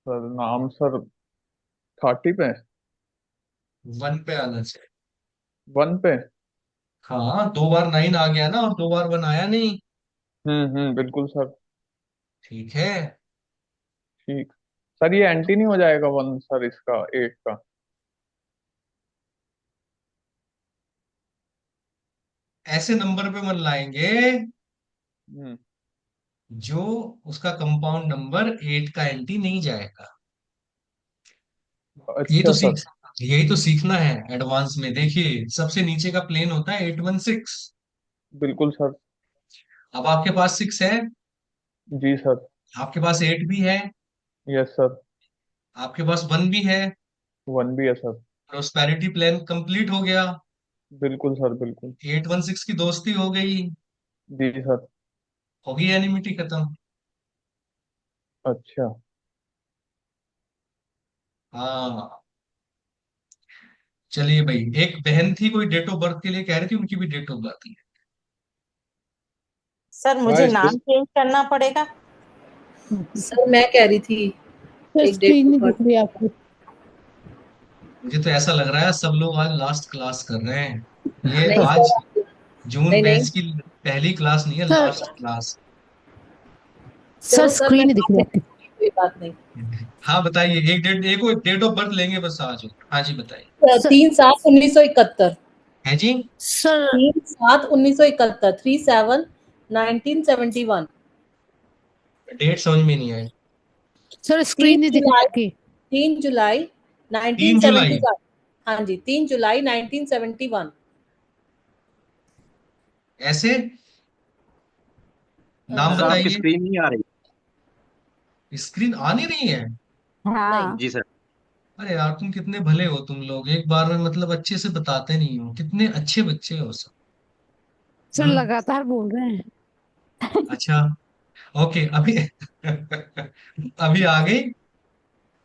सर नाम सर 30 पे। वन पे आना चाहिए। 1 पे। हाँ, 2 बार 9 आ गया ना, और 2 बार 1 आया नहीं। बिल्कुल सर। ठीक है। ठीक। सर ये एंटी नहीं हो जाएगा 1 सर, इसका 8 का? ऐसे नंबर पे मन लाएंगे हम्म। जो उसका कंपाउंड नंबर 8 का एंटी नहीं जाएगा। ये तो अच्छा सीख सर। यही तो सीखना है एडवांस में। देखिए, सबसे नीचे का प्लेन होता है 816। बिल्कुल सर। अब आपके पास 6 है, जी सर। आपके पास 8 भी है, यस सर। आपके पास 1 भी है। 1 भी है सर। प्रोस्पेरिटी प्लान कंप्लीट हो गया। बिल्कुल सर बिल्कुल। 816 की दोस्ती हो गई, जी सर। होगी एनिमिटी खत्म। अच्छा। हाँ। चलिए भाई, एक बहन थी, कोई डेट ऑफ बर्थ के लिए कह रही थी, उनकी भी डेट ऑफ बर्थ है। सर मुझे गाइस, नाम चेंज करना पड़ेगा। सर मैं कह रही थी सर एक डेट स्क्रीन नहीं ऑफ दिख रही आपको। मुझे तो ऐसा लग रहा है सब लोग आज लास्ट क्लास कर रहे हैं। ये नहीं आज सर, जून नहीं नहीं बैच की पहली क्लास नहीं है, सर लास्ट क्लास। सर चलो सर, मैं स्क्रीन नहीं दिख रही नाम आपकी। लिखूंगी, कोई बात नहीं। हाँ बताइए, एक डेट ऑफ बर्थ लेंगे बस आज। हाँ जी बताइए। सर 3/7/1971। है जी। सर 3/7/1971, 3/7/1971। डेट समझ में नहीं आई। सर तीन स्क्रीन नहीं दिख रही जुलाई आपकी। 3 जुलाई 3 जुलाई। 1971। हाँ जी, 3 जुलाई 1971। ऐसे नाम सर आपकी बताइए। स्क्रीन नहीं आ रही। स्क्रीन आ नहीं रही है? नहीं, हाँ। जी सर। अरे यार, तुम कितने भले हो तुम लोग, एक बार में मतलब अच्छे से बताते नहीं हो, कितने अच्छे बच्चे हो सब। सर हम्म। लगातार बोल रहे हैं। अच्छा। ओके, अभी अभी आ गई।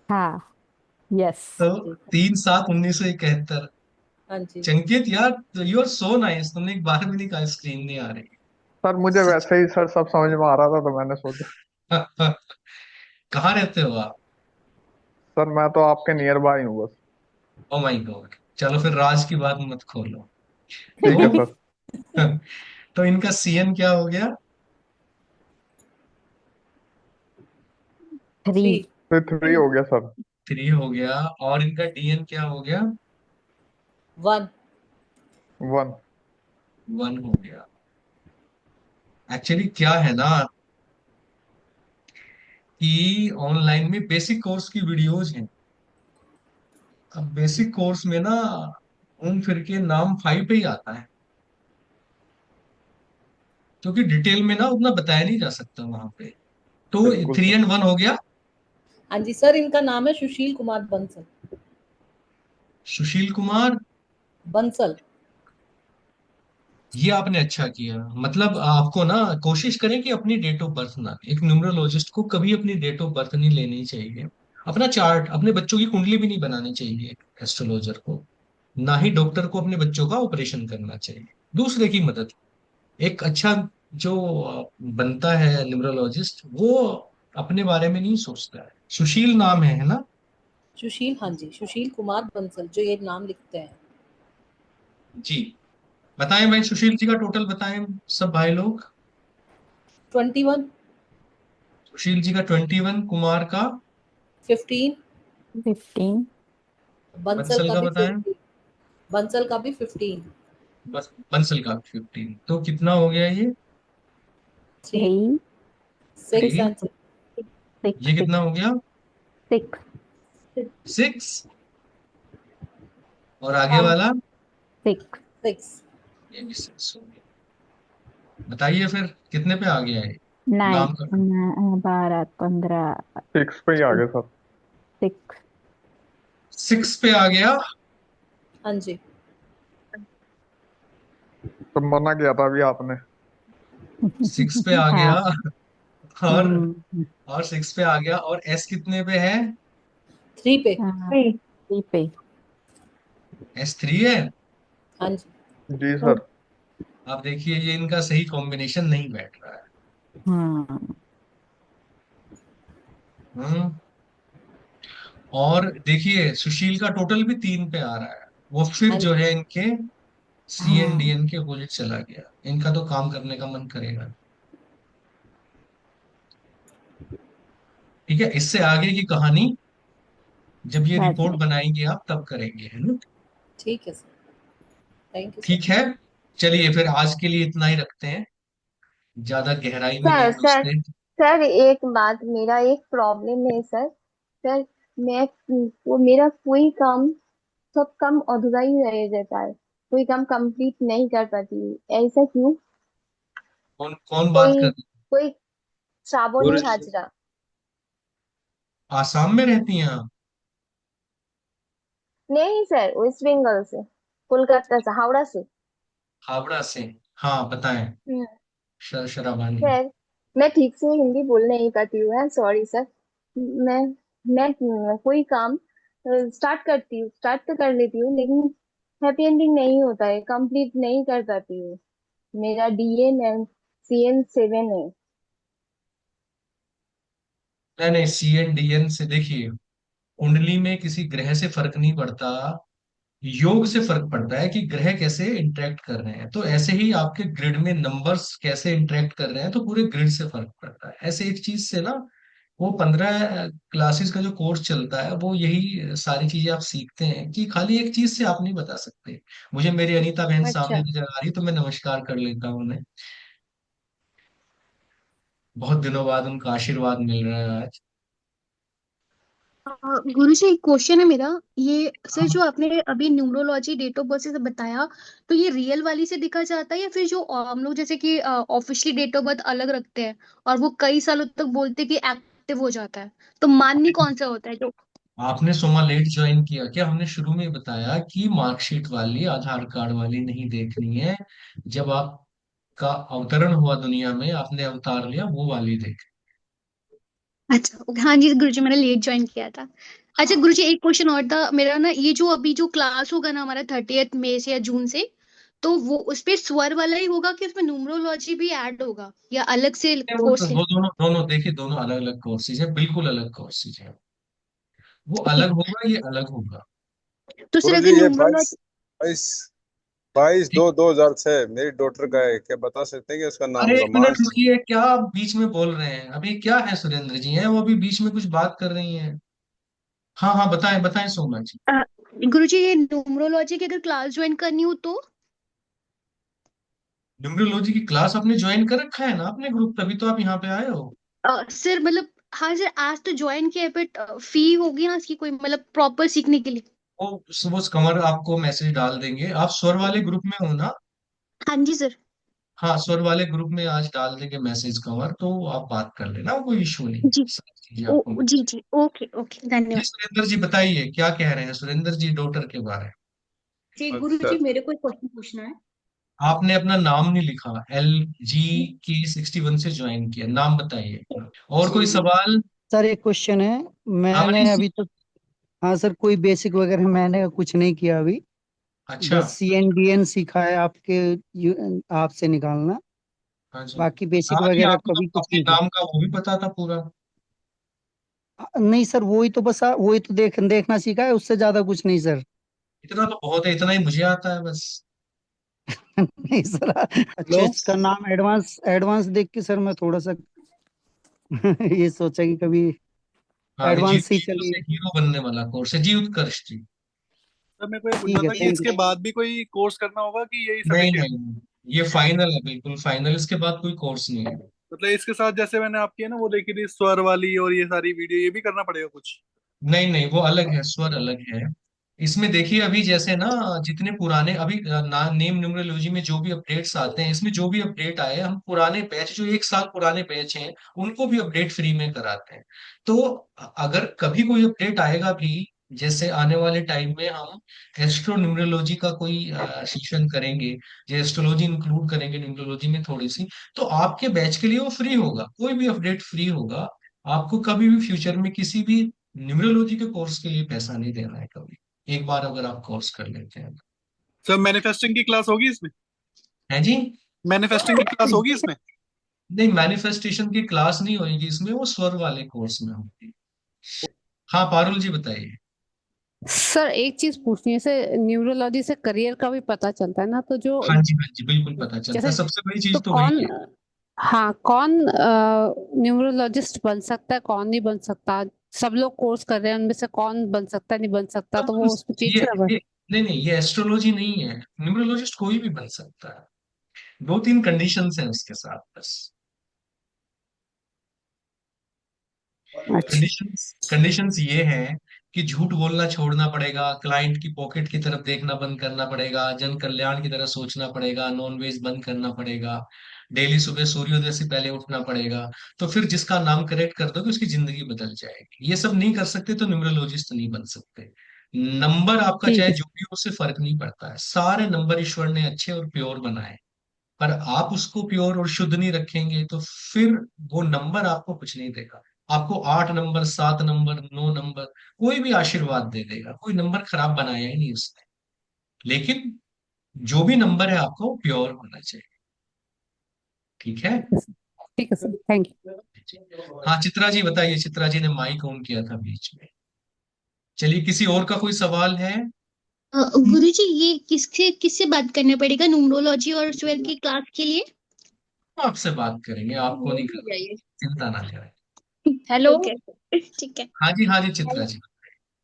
हाँ। यस। तो हाँ जी, 3/7/1971। हाँ जी। संकेत यार, यू आर सो नाइस, तुमने एक बार भी नहीं कहा स्क्रीन नहीं आ रही। सर मुझे सच। वैसे ही सर सब समझ में आ रहा था तो मैंने सोचा। कहाँ रहते हो आप? सर मैं तो आपके नियर बाय हूँ बस। ओ माय गॉड, चलो फिर राज की बात मत खोलो। ठीक है तो सर। तो इनका सीएन क्या हो गया? 3। 3। फिर 3 हो गया सर। 3 हो गया। और इनका डीएन क्या हो गया? 1। 1। 1 हो गया। एक्चुअली क्या है ना, कि ऑनलाइन में बेसिक कोर्स की वीडियोज हैं। अब बेसिक कोर्स में ना घूम फिर के नाम 5 पे ही आता है, क्योंकि डिटेल में ना उतना बताया नहीं जा सकता वहां पे। तो बिल्कुल 3 और 1 हो गया। हाँ जी सर, इनका नाम है सुशील कुमार बंसल। सुशील कुमार। बंसल। ये आपने अच्छा किया, मतलब आपको ना कोशिश करें कि अपनी डेट ऑफ बर्थ ना, एक न्यूमरोलॉजिस्ट को कभी अपनी डेट ऑफ बर्थ नहीं लेनी चाहिए। अपना चार्ट, अपने बच्चों की कुंडली भी नहीं बनानी चाहिए एस्ट्रोलॉजर को। ना ही डॉक्टर को अपने बच्चों का ऑपरेशन करना चाहिए, दूसरे की मदद। एक अच्छा जो बनता है न्यूमरोलॉजिस्ट, वो अपने बारे में नहीं सोचता है। सुशील नाम है ना? सुशील, हाँ जी, सुशील कुमार बंसल, जो ये नाम लिखते हैं। जी। बताएं भाई, सुशील जी का टोटल बताएं सब भाई लोग। 21। सुशील जी का 21, कुमार का 15। 15। बंसल बंसल का का भी बताएं। 15। बंसल का भी 15। बस बंसल का 15, तो कितना हो गया ये? 3। 3। 6 3। एंड 6। 6। ये 6। कितना हो गया? 6। 6। और आगे हाँ, वाला? 6। 6। ये भी 6 हो गया। बताइए फिर कितने पे आ गया है 9। नाम का? 12 15। 6 पे ही आ गया सर। 6। 6 पे आ गया। हाँ जी। तो मना किया था अभी आपने। 6 पे आ हाँ। गया। और हम्म। 6 पे आ गया, और एस कितने पे है? 3 पे। हाँ। 3 पे। S3 है। हाँ जी। जी सर। आप देखिए, ये इनका सही कॉम्बिनेशन नहीं बैठ रहा है। हाँ। हम्म। और देखिए सुशील का टोटल भी 3 पे आ रहा है, वो फिर हाँ जो जी। है इनके सी एन डी हाँ एन के अपोजिट चला गया। इनका तो काम करने का मन करेगा। ठीक है, इससे आगे की कहानी जब ये बाद रिपोर्ट में। बनाएंगे आप तब करेंगे, है ना? ठीक है सर, थैंक यू सर। ठीक है, चलिए फिर आज के लिए इतना ही रखते हैं, ज्यादा गहराई में नहीं सर सर घुसते। सर एक बात, मेरा एक प्रॉब्लम है सर। सर मैं, वो मेरा कोई काम, सब काम अधूरा ही रह जाता है, कोई काम कंप्लीट नहीं कर पाती हूँ, ऐसा क्यों? कौन कौन बात कोई कर रही कोई श्रावणी गुरुजी, हाजरा। है? आसाम में रहती हैं आप? नहीं सर, वेस्ट बंगाल से, कोलकाता से, हावड़ा से। हावड़ा से? हाँ बताएं। हम्म। शराबानी। सर मैं ठीक से हिंदी बोल नहीं पाती हूँ, सॉरी सर। मैं मैं कोई काम स्टार्ट तो कर लेती हूँ, लेकिन हैप्पी एंडिंग नहीं होता है, कंप्लीट नहीं कर पाती हूँ। मेरा DN एंड CN 7 है। नहीं नहीं, सी एन डी एन से देखिए, कुंडली में किसी ग्रह से फर्क नहीं पड़ता, योग से फर्क पड़ता है कि ग्रह कैसे इंटरेक्ट कर रहे हैं। तो ऐसे ही आपके ग्रिड में नंबर्स कैसे इंटरेक्ट कर रहे हैं, तो पूरे ग्रिड से फर्क पड़ता है। ऐसे एक चीज से ना, वो 15 क्लासेस का जो कोर्स चलता है वो यही सारी चीजें आप सीखते हैं कि खाली एक चीज से आप नहीं बता सकते। मुझे मेरी अनीता बहन सामने अच्छा। नजर आ रही, तो मैं नमस्कार कर लेता हूँ उन्हें। बहुत दिनों बाद उनका आशीर्वाद मिल रहा है आज। गुरु जी, एक क्वेश्चन है मेरा। ये सर, हाँ, जो आपने अभी न्यूमरोलॉजी डेट ऑफ बर्थ से बताया, तो ये रियल वाली से देखा जाता है, या फिर जो हम लोग जैसे कि ऑफिशियली डेट ऑफ बर्थ अलग रखते हैं और वो कई सालों तक बोलते हैं कि एक्टिव हो जाता है, तो माननी कौन सा होता है जो? आपने सोमा लेट ज्वाइन किया क्या? हमने शुरू में बताया कि मार्कशीट वाली, आधार कार्ड वाली नहीं देखनी है। जब आपका अवतरण हुआ दुनिया में, आपने अवतार लिया, वो वाली देख। अच्छा, हाँ जी गुरु जी, मैंने लेट ज्वाइन किया था। अच्छा हाँ, गुरु जी, एक क्वेश्चन और था मेरा ना, ये जो अभी जो क्लास होगा ना हमारा 30 मई से या जून से, तो वो उस पे स्वर वाला ही होगा कि उसमें न्यूमरोलॉजी भी ऐड होगा, या अलग से वो तो कोर्स? वो दोनों दोनों देखिए, दोनों अलग अलग कोर्सेज है, बिल्कुल अलग कोर्सेज है। वो अलग होगा, ये अलग होगा। तो सर गुरुजी अगर ये बाईस न्यूमरोलॉजी। बाईस बाईस ठीक। दो 2006 मेरी डॉटर का है, क्या बता सकते हैं कि उसका नाम अरे एक मिनट रोमांस? रुकिए, क्या आप बीच में बोल रहे हैं? अभी क्या है, सुरेंद्र जी हैं वो, अभी बीच में कुछ बात कर रही हैं। हाँ हाँ, बताएं बताएं सोमा जी। गुरु जी, ये न्यूमरोलॉजी की अगर क्लास ज्वाइन करनी हो तो? न्यूमरोलॉजी की क्लास आपने ज्वाइन कर रखा है ना अपने ग्रुप, तभी तो आप यहाँ पे आए हो। सर मतलब, हाँ सर, आज तो ज्वाइन किया है, बट फी होगी ना इसकी कोई, मतलब प्रॉपर सीखने के लिए? वो कमर आपको मैसेज डाल देंगे। आप स्वर वाले ग्रुप में हो ना? हाँ जी सर। हाँ, स्वर वाले ग्रुप में आज डाल देंगे मैसेज कमर, तो आप बात कर लेना, कोई इश्यू नहीं है, जी। सारी चीजें आपको। जी जी, ओके ओके, जी धन्यवाद। सुरेंद्र जी बताइए, क्या कह रहे हैं सुरेंद्र जी डॉटर के बारे में? जी गुरु अच्छा, जी, मेरे को एक क्वेश्चन पूछना है। आपने अपना नाम नहीं लिखा, LG K61 से ज्वाइन किया, नाम बताइए अपना। और कोई जी। सवाल? सर एक क्वेश्चन है। हाँ मैंने मनीष जी। अभी तो, हाँ सर, कोई बेसिक वगैरह मैंने कुछ नहीं किया अभी। अच्छा। बस CNDN सीखा है आपके आपसे निकालना। हाँ जी। बाकी बेसिक हाँ जी, वगैरह आपको कभी तो कुछ अपने नहीं किया। नाम का वो भी पता था पूरा। नहीं सर, वही तो बस वही तो देखना सीखा है, उससे ज्यादा कुछ नहीं सर। इतना तो बहुत है, इतना ही मुझे आता है बस। नहीं सर, अच्छे हेलो। का नाम एडवांस एडवांस देख के सर मैं थोड़ा सा ये सोचा कि कभी हाँ, ये एडवांस ही जीरो चलिए। से हीरो बनने वाला कोर्स है जी, उत्कर्ष जी। सर मेरे को ये पूछना ठीक है, था कि थैंक इसके यू। बाद भी कोई कोर्स करना होगा कि यही नहीं सफिशिएंट? नहीं, ये फाइनल है, बिल्कुल फाइनल, इसके बाद कोई कोर्स नहीं है। मतलब इसके साथ जैसे मैंने आपकी है ना वो देखी थी स्वर वाली और ये सारी वीडियो, ये भी करना पड़ेगा कुछ? नहीं नहीं, वो अलग है, स्वर अलग है। इसमें देखिए, अभी जैसे ना, जितने पुराने अभी नेम न्यूमरोलॉजी में जो भी अपडेट्स आते हैं, इसमें जो भी अपडेट आए, हम पुराने बैच जो 1 साल पुराने बैच हैं, उनको भी अपडेट फ्री में कराते हैं। तो अगर कभी कोई अपडेट आएगा भी, जैसे आने वाले टाइम में हम एस्ट्रो न्यूमरोलॉजी का कोई सेशन करेंगे, जो एस्ट्रोलॉजी इंक्लूड करेंगे न्यूमरोलॉजी में थोड़ी सी, तो आपके बैच के लिए वो फ्री होगा, कोई भी अपडेट फ्री होगा। आपको कभी भी फ्यूचर में किसी भी न्यूमरोलॉजी के कोर्स के लिए पैसा नहीं देना है कभी, एक बार अगर आप कोर्स कर लेते हैं तो। सर मैनिफेस्टिंग की क्लास होगी इसमें? है जी? मैनिफेस्टिंग की क्लास होगी इसमें? नहीं, मैनिफेस्टेशन की क्लास नहीं होगी इसमें, वो स्वर वाले कोर्स में होगी। हाँ पारुल जी बताइए। सर एक चीज पूछनी है, जैसे न्यूरोलॉजी से करियर का भी पता चलता है ना, तो जो हाँ जी बिल्कुल पता चलता जैसे है, सबसे बड़ी तो चीज तो वही कौन, है। हाँ कौन न्यूरोलॉजिस्ट बन सकता है, कौन नहीं बन सकता? सब लोग कोर्स कर रहे हैं, उनमें से कौन बन सकता है, नहीं बन सकता, अब तो वो उसमें चेंज करना ये नहीं नहीं, ये एस्ट्रोलॉजी नहीं है, न्यूमरोलॉजिस्ट कोई भी बन सकता है। दो तीन कंडीशंस हैं उसके साथ बस। पड़ेगा। अच्छा। कंडीशंस कंडीशंस ये हैं कि झूठ बोलना छोड़ना पड़ेगा, क्लाइंट की पॉकेट की तरफ देखना बंद करना पड़ेगा, जन कल्याण की तरफ सोचना पड़ेगा, नॉन वेज बंद करना पड़ेगा, डेली सुबह सूर्योदय से पहले उठना पड़ेगा। तो फिर जिसका नाम करेक्ट कर दो कि उसकी जिंदगी बदल जाएगी। ये सब नहीं कर सकते तो न्यूमरोलॉजिस्ट नहीं बन सकते। नंबर आपका ठीक चाहे है। जो भी हो, उससे फर्क नहीं पड़ता है, सारे नंबर ईश्वर ने अच्छे और प्योर बनाए। पर आप उसको प्योर और शुद्ध नहीं रखेंगे तो फिर वो नंबर आपको कुछ नहीं देगा। आपको 8 नंबर, 7 नंबर, 9 नंबर कोई भी आशीर्वाद दे देगा, कोई नंबर खराब बनाया ही नहीं उसने। लेकिन जो भी नंबर है आपको प्योर होना चाहिए। ठीक है। ठीक है सर, थैंक यू। हाँ चित्रा जी बताइए, चित्रा जी ने माइक ऑन किया था बीच में। चलिए किसी और का कोई सवाल है? गुरुजी, ये किससे किससे बात करना पड़ेगा न्यूमरोलॉजी और स्वर की क्लास के लिए? हम आपसे बात करेंगे, आपको नहीं करना, चिंता ना करें। हेलो। ठीक है। हाँ जी चित्रा जी।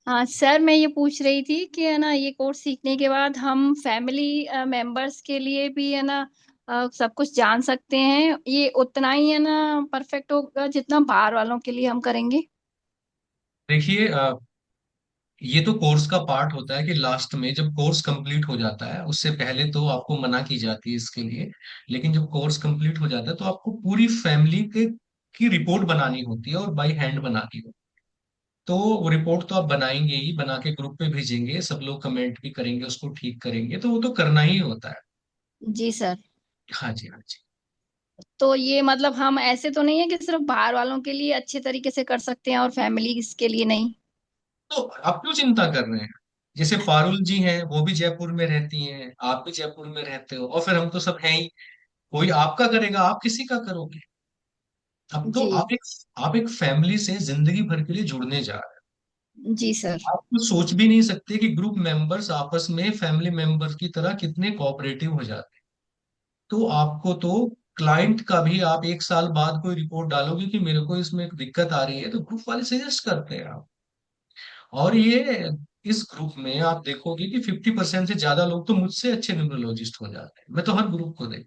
हाँ सर, मैं ये पूछ रही थी कि है ना, ये कोर्स सीखने के बाद हम फैमिली मेंबर्स के लिए भी है ना सब कुछ जान सकते हैं, ये उतना ही है ना परफेक्ट होगा जितना बाहर वालों के लिए हम करेंगे? देखिए ये तो कोर्स का पार्ट होता है कि लास्ट में जब कोर्स कंप्लीट हो जाता है, उससे पहले तो आपको मना की जाती है इसके लिए। लेकिन जब कोर्स कंप्लीट हो जाता है तो आपको पूरी फैमिली के की रिपोर्ट बनानी होती है और बाई हैंड बनानी होती है। तो वो रिपोर्ट तो आप बनाएंगे ही, बना के ग्रुप पे भेजेंगे, सब लोग कमेंट भी करेंगे, उसको ठीक करेंगे, तो वो तो करना ही होता है। जी सर। हाँ जी हाँ जी। तो ये मतलब हम ऐसे तो नहीं है कि सिर्फ बाहर वालों के लिए अच्छे तरीके से कर सकते हैं और फैमिली के लिए नहीं? तो आप क्यों चिंता कर रहे हैं? जैसे पारुल जी हैं, वो भी जयपुर में रहती हैं, आप भी जयपुर में रहते हो, और फिर हम तो सब हैं ही। कोई आपका करेगा, आप किसी का करोगे। अब तो जी। आप एक फैमिली से जिंदगी भर के लिए जुड़ने जा रहे जी सर। हैं। आप तो सोच भी नहीं सकते कि ग्रुप मेंबर्स आपस में फैमिली मेंबर की तरह कितने कोऑपरेटिव हो जाते हैं। तो आपको तो क्लाइंट का भी आप 1 साल बाद कोई रिपोर्ट डालोगे कि मेरे को इसमें एक दिक्कत आ रही है, तो ग्रुप वाले सजेस्ट करते हैं आप। और ये इस ग्रुप में आप देखोगे कि 50% से ज्यादा लोग तो मुझसे अच्छे न्यूरोलॉजिस्ट हो जाते हैं। मैं तो हर ग्रुप को देख,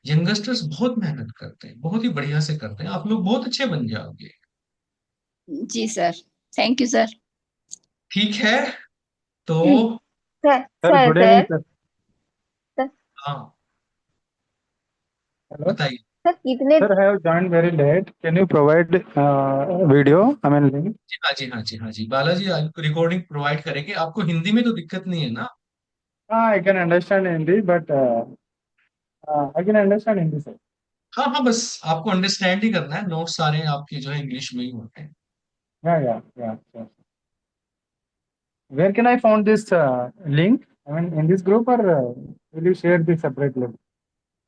यंगस्टर्स बहुत मेहनत करते हैं, बहुत ही बढ़िया से करते हैं, आप लोग बहुत अच्छे बन जाओगे। जी सर। Thank you sir. ठीक है। तो sir sir sir good evening sir sir. Sir हाँ हेलो बताइए। सर कितने sir, I have joined very late. Can you provide video? I mean link. जी हाँ जी हाँ जी हाँ जी, बालाजी आपको रिकॉर्डिंग प्रोवाइड करेंगे। आपको हिंदी में तो दिक्कत नहीं है ना? I can understand Hindi, but I can understand Hindi, sir. हाँ हाँ, बस आपको अंडरस्टैंड ही करना है, नोट्स सारे आपके जो है इंग्लिश में ही होते हैं। Yeah. Sure. Where can I find this link? I mean, in this group, or will you share this separately?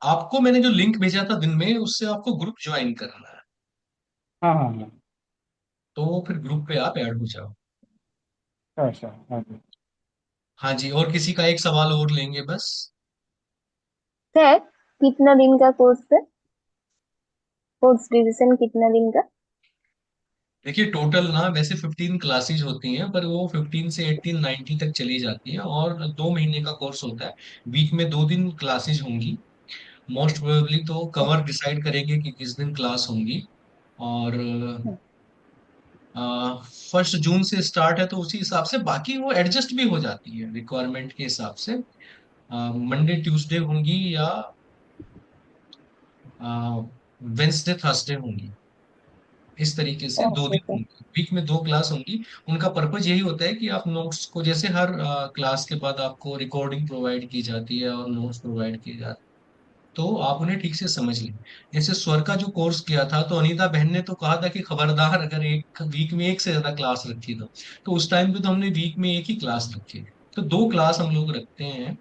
आपको मैंने जो लिंक भेजा था दिन में, उससे आपको ग्रुप ज्वाइन करना है। हाँ, तो फिर ग्रुप पे आप ऐड हो जाओ। sure. Okay. हाँ जी, और किसी का एक सवाल और लेंगे बस। सर कितना दिन का कोर्स है? कोर्स ड्यूरेशन कितना दिन का? देखिए टोटल ना वैसे 15 क्लासेज होती हैं, पर वो 15 से 18 19 तक चली जाती है, और 2 महीने का कोर्स होता है। वीक में 2 दिन क्लासेज होंगी। मोस्ट प्रोबेबली तो कवर डिसाइड करेंगे कि किस दिन क्लास होंगी। और 1 जून से स्टार्ट है, तो उसी हिसाब से बाकी वो एडजस्ट भी हो जाती है रिक्वायरमेंट के हिसाब से। मंडे ट्यूसडे होंगी या वेंसडे थर्सडे होंगी, इस तरीके से दो ओके दिन सर। होंगी, वीक में 2 क्लास होंगी। उनका पर्पज यही होता है कि आप नोट्स को, जैसे हर क्लास के बाद आपको रिकॉर्डिंग प्रोवाइड की जाती है और नोट्स प्रोवाइड किए जाते हैं, तो आप उन्हें ठीक से समझ लें। जैसे स्वर का जो कोर्स किया था, तो अनीता बहन ने तो कहा था कि खबरदार अगर एक वीक में एक से ज्यादा क्लास रखी तो उस टाइम पे तो हमने वीक में एक ही क्लास रखी। तो 2 क्लास हम लोग रखते हैं।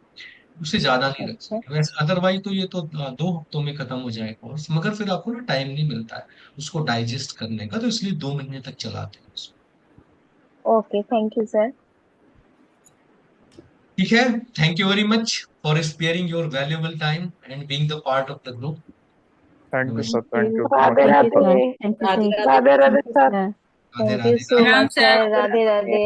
उससे ज्यादा नहीं रख अच्छा सकते वैसे, अदरवाइज तो ये तो 2 हफ्तों में खत्म हो जाएगा कोर्स, मगर फिर आपको ना टाइम नहीं मिलता है उसको डाइजेस्ट करने का, तो इसलिए 2 महीने तक चलाते हैं उसको। Okay, thank you sir. ठीक है, thank you very much for sparing your valuable time and being the part of the group. Thank you sir, नमस्कार। Thank you. Radhe thank you Radhe. Sir, thank you Radhe sir, Radhe. Radhe Radhe thank you sir. Sir. Radhe thank you Radhe so Radhe. Much sir. Radhe Radhe.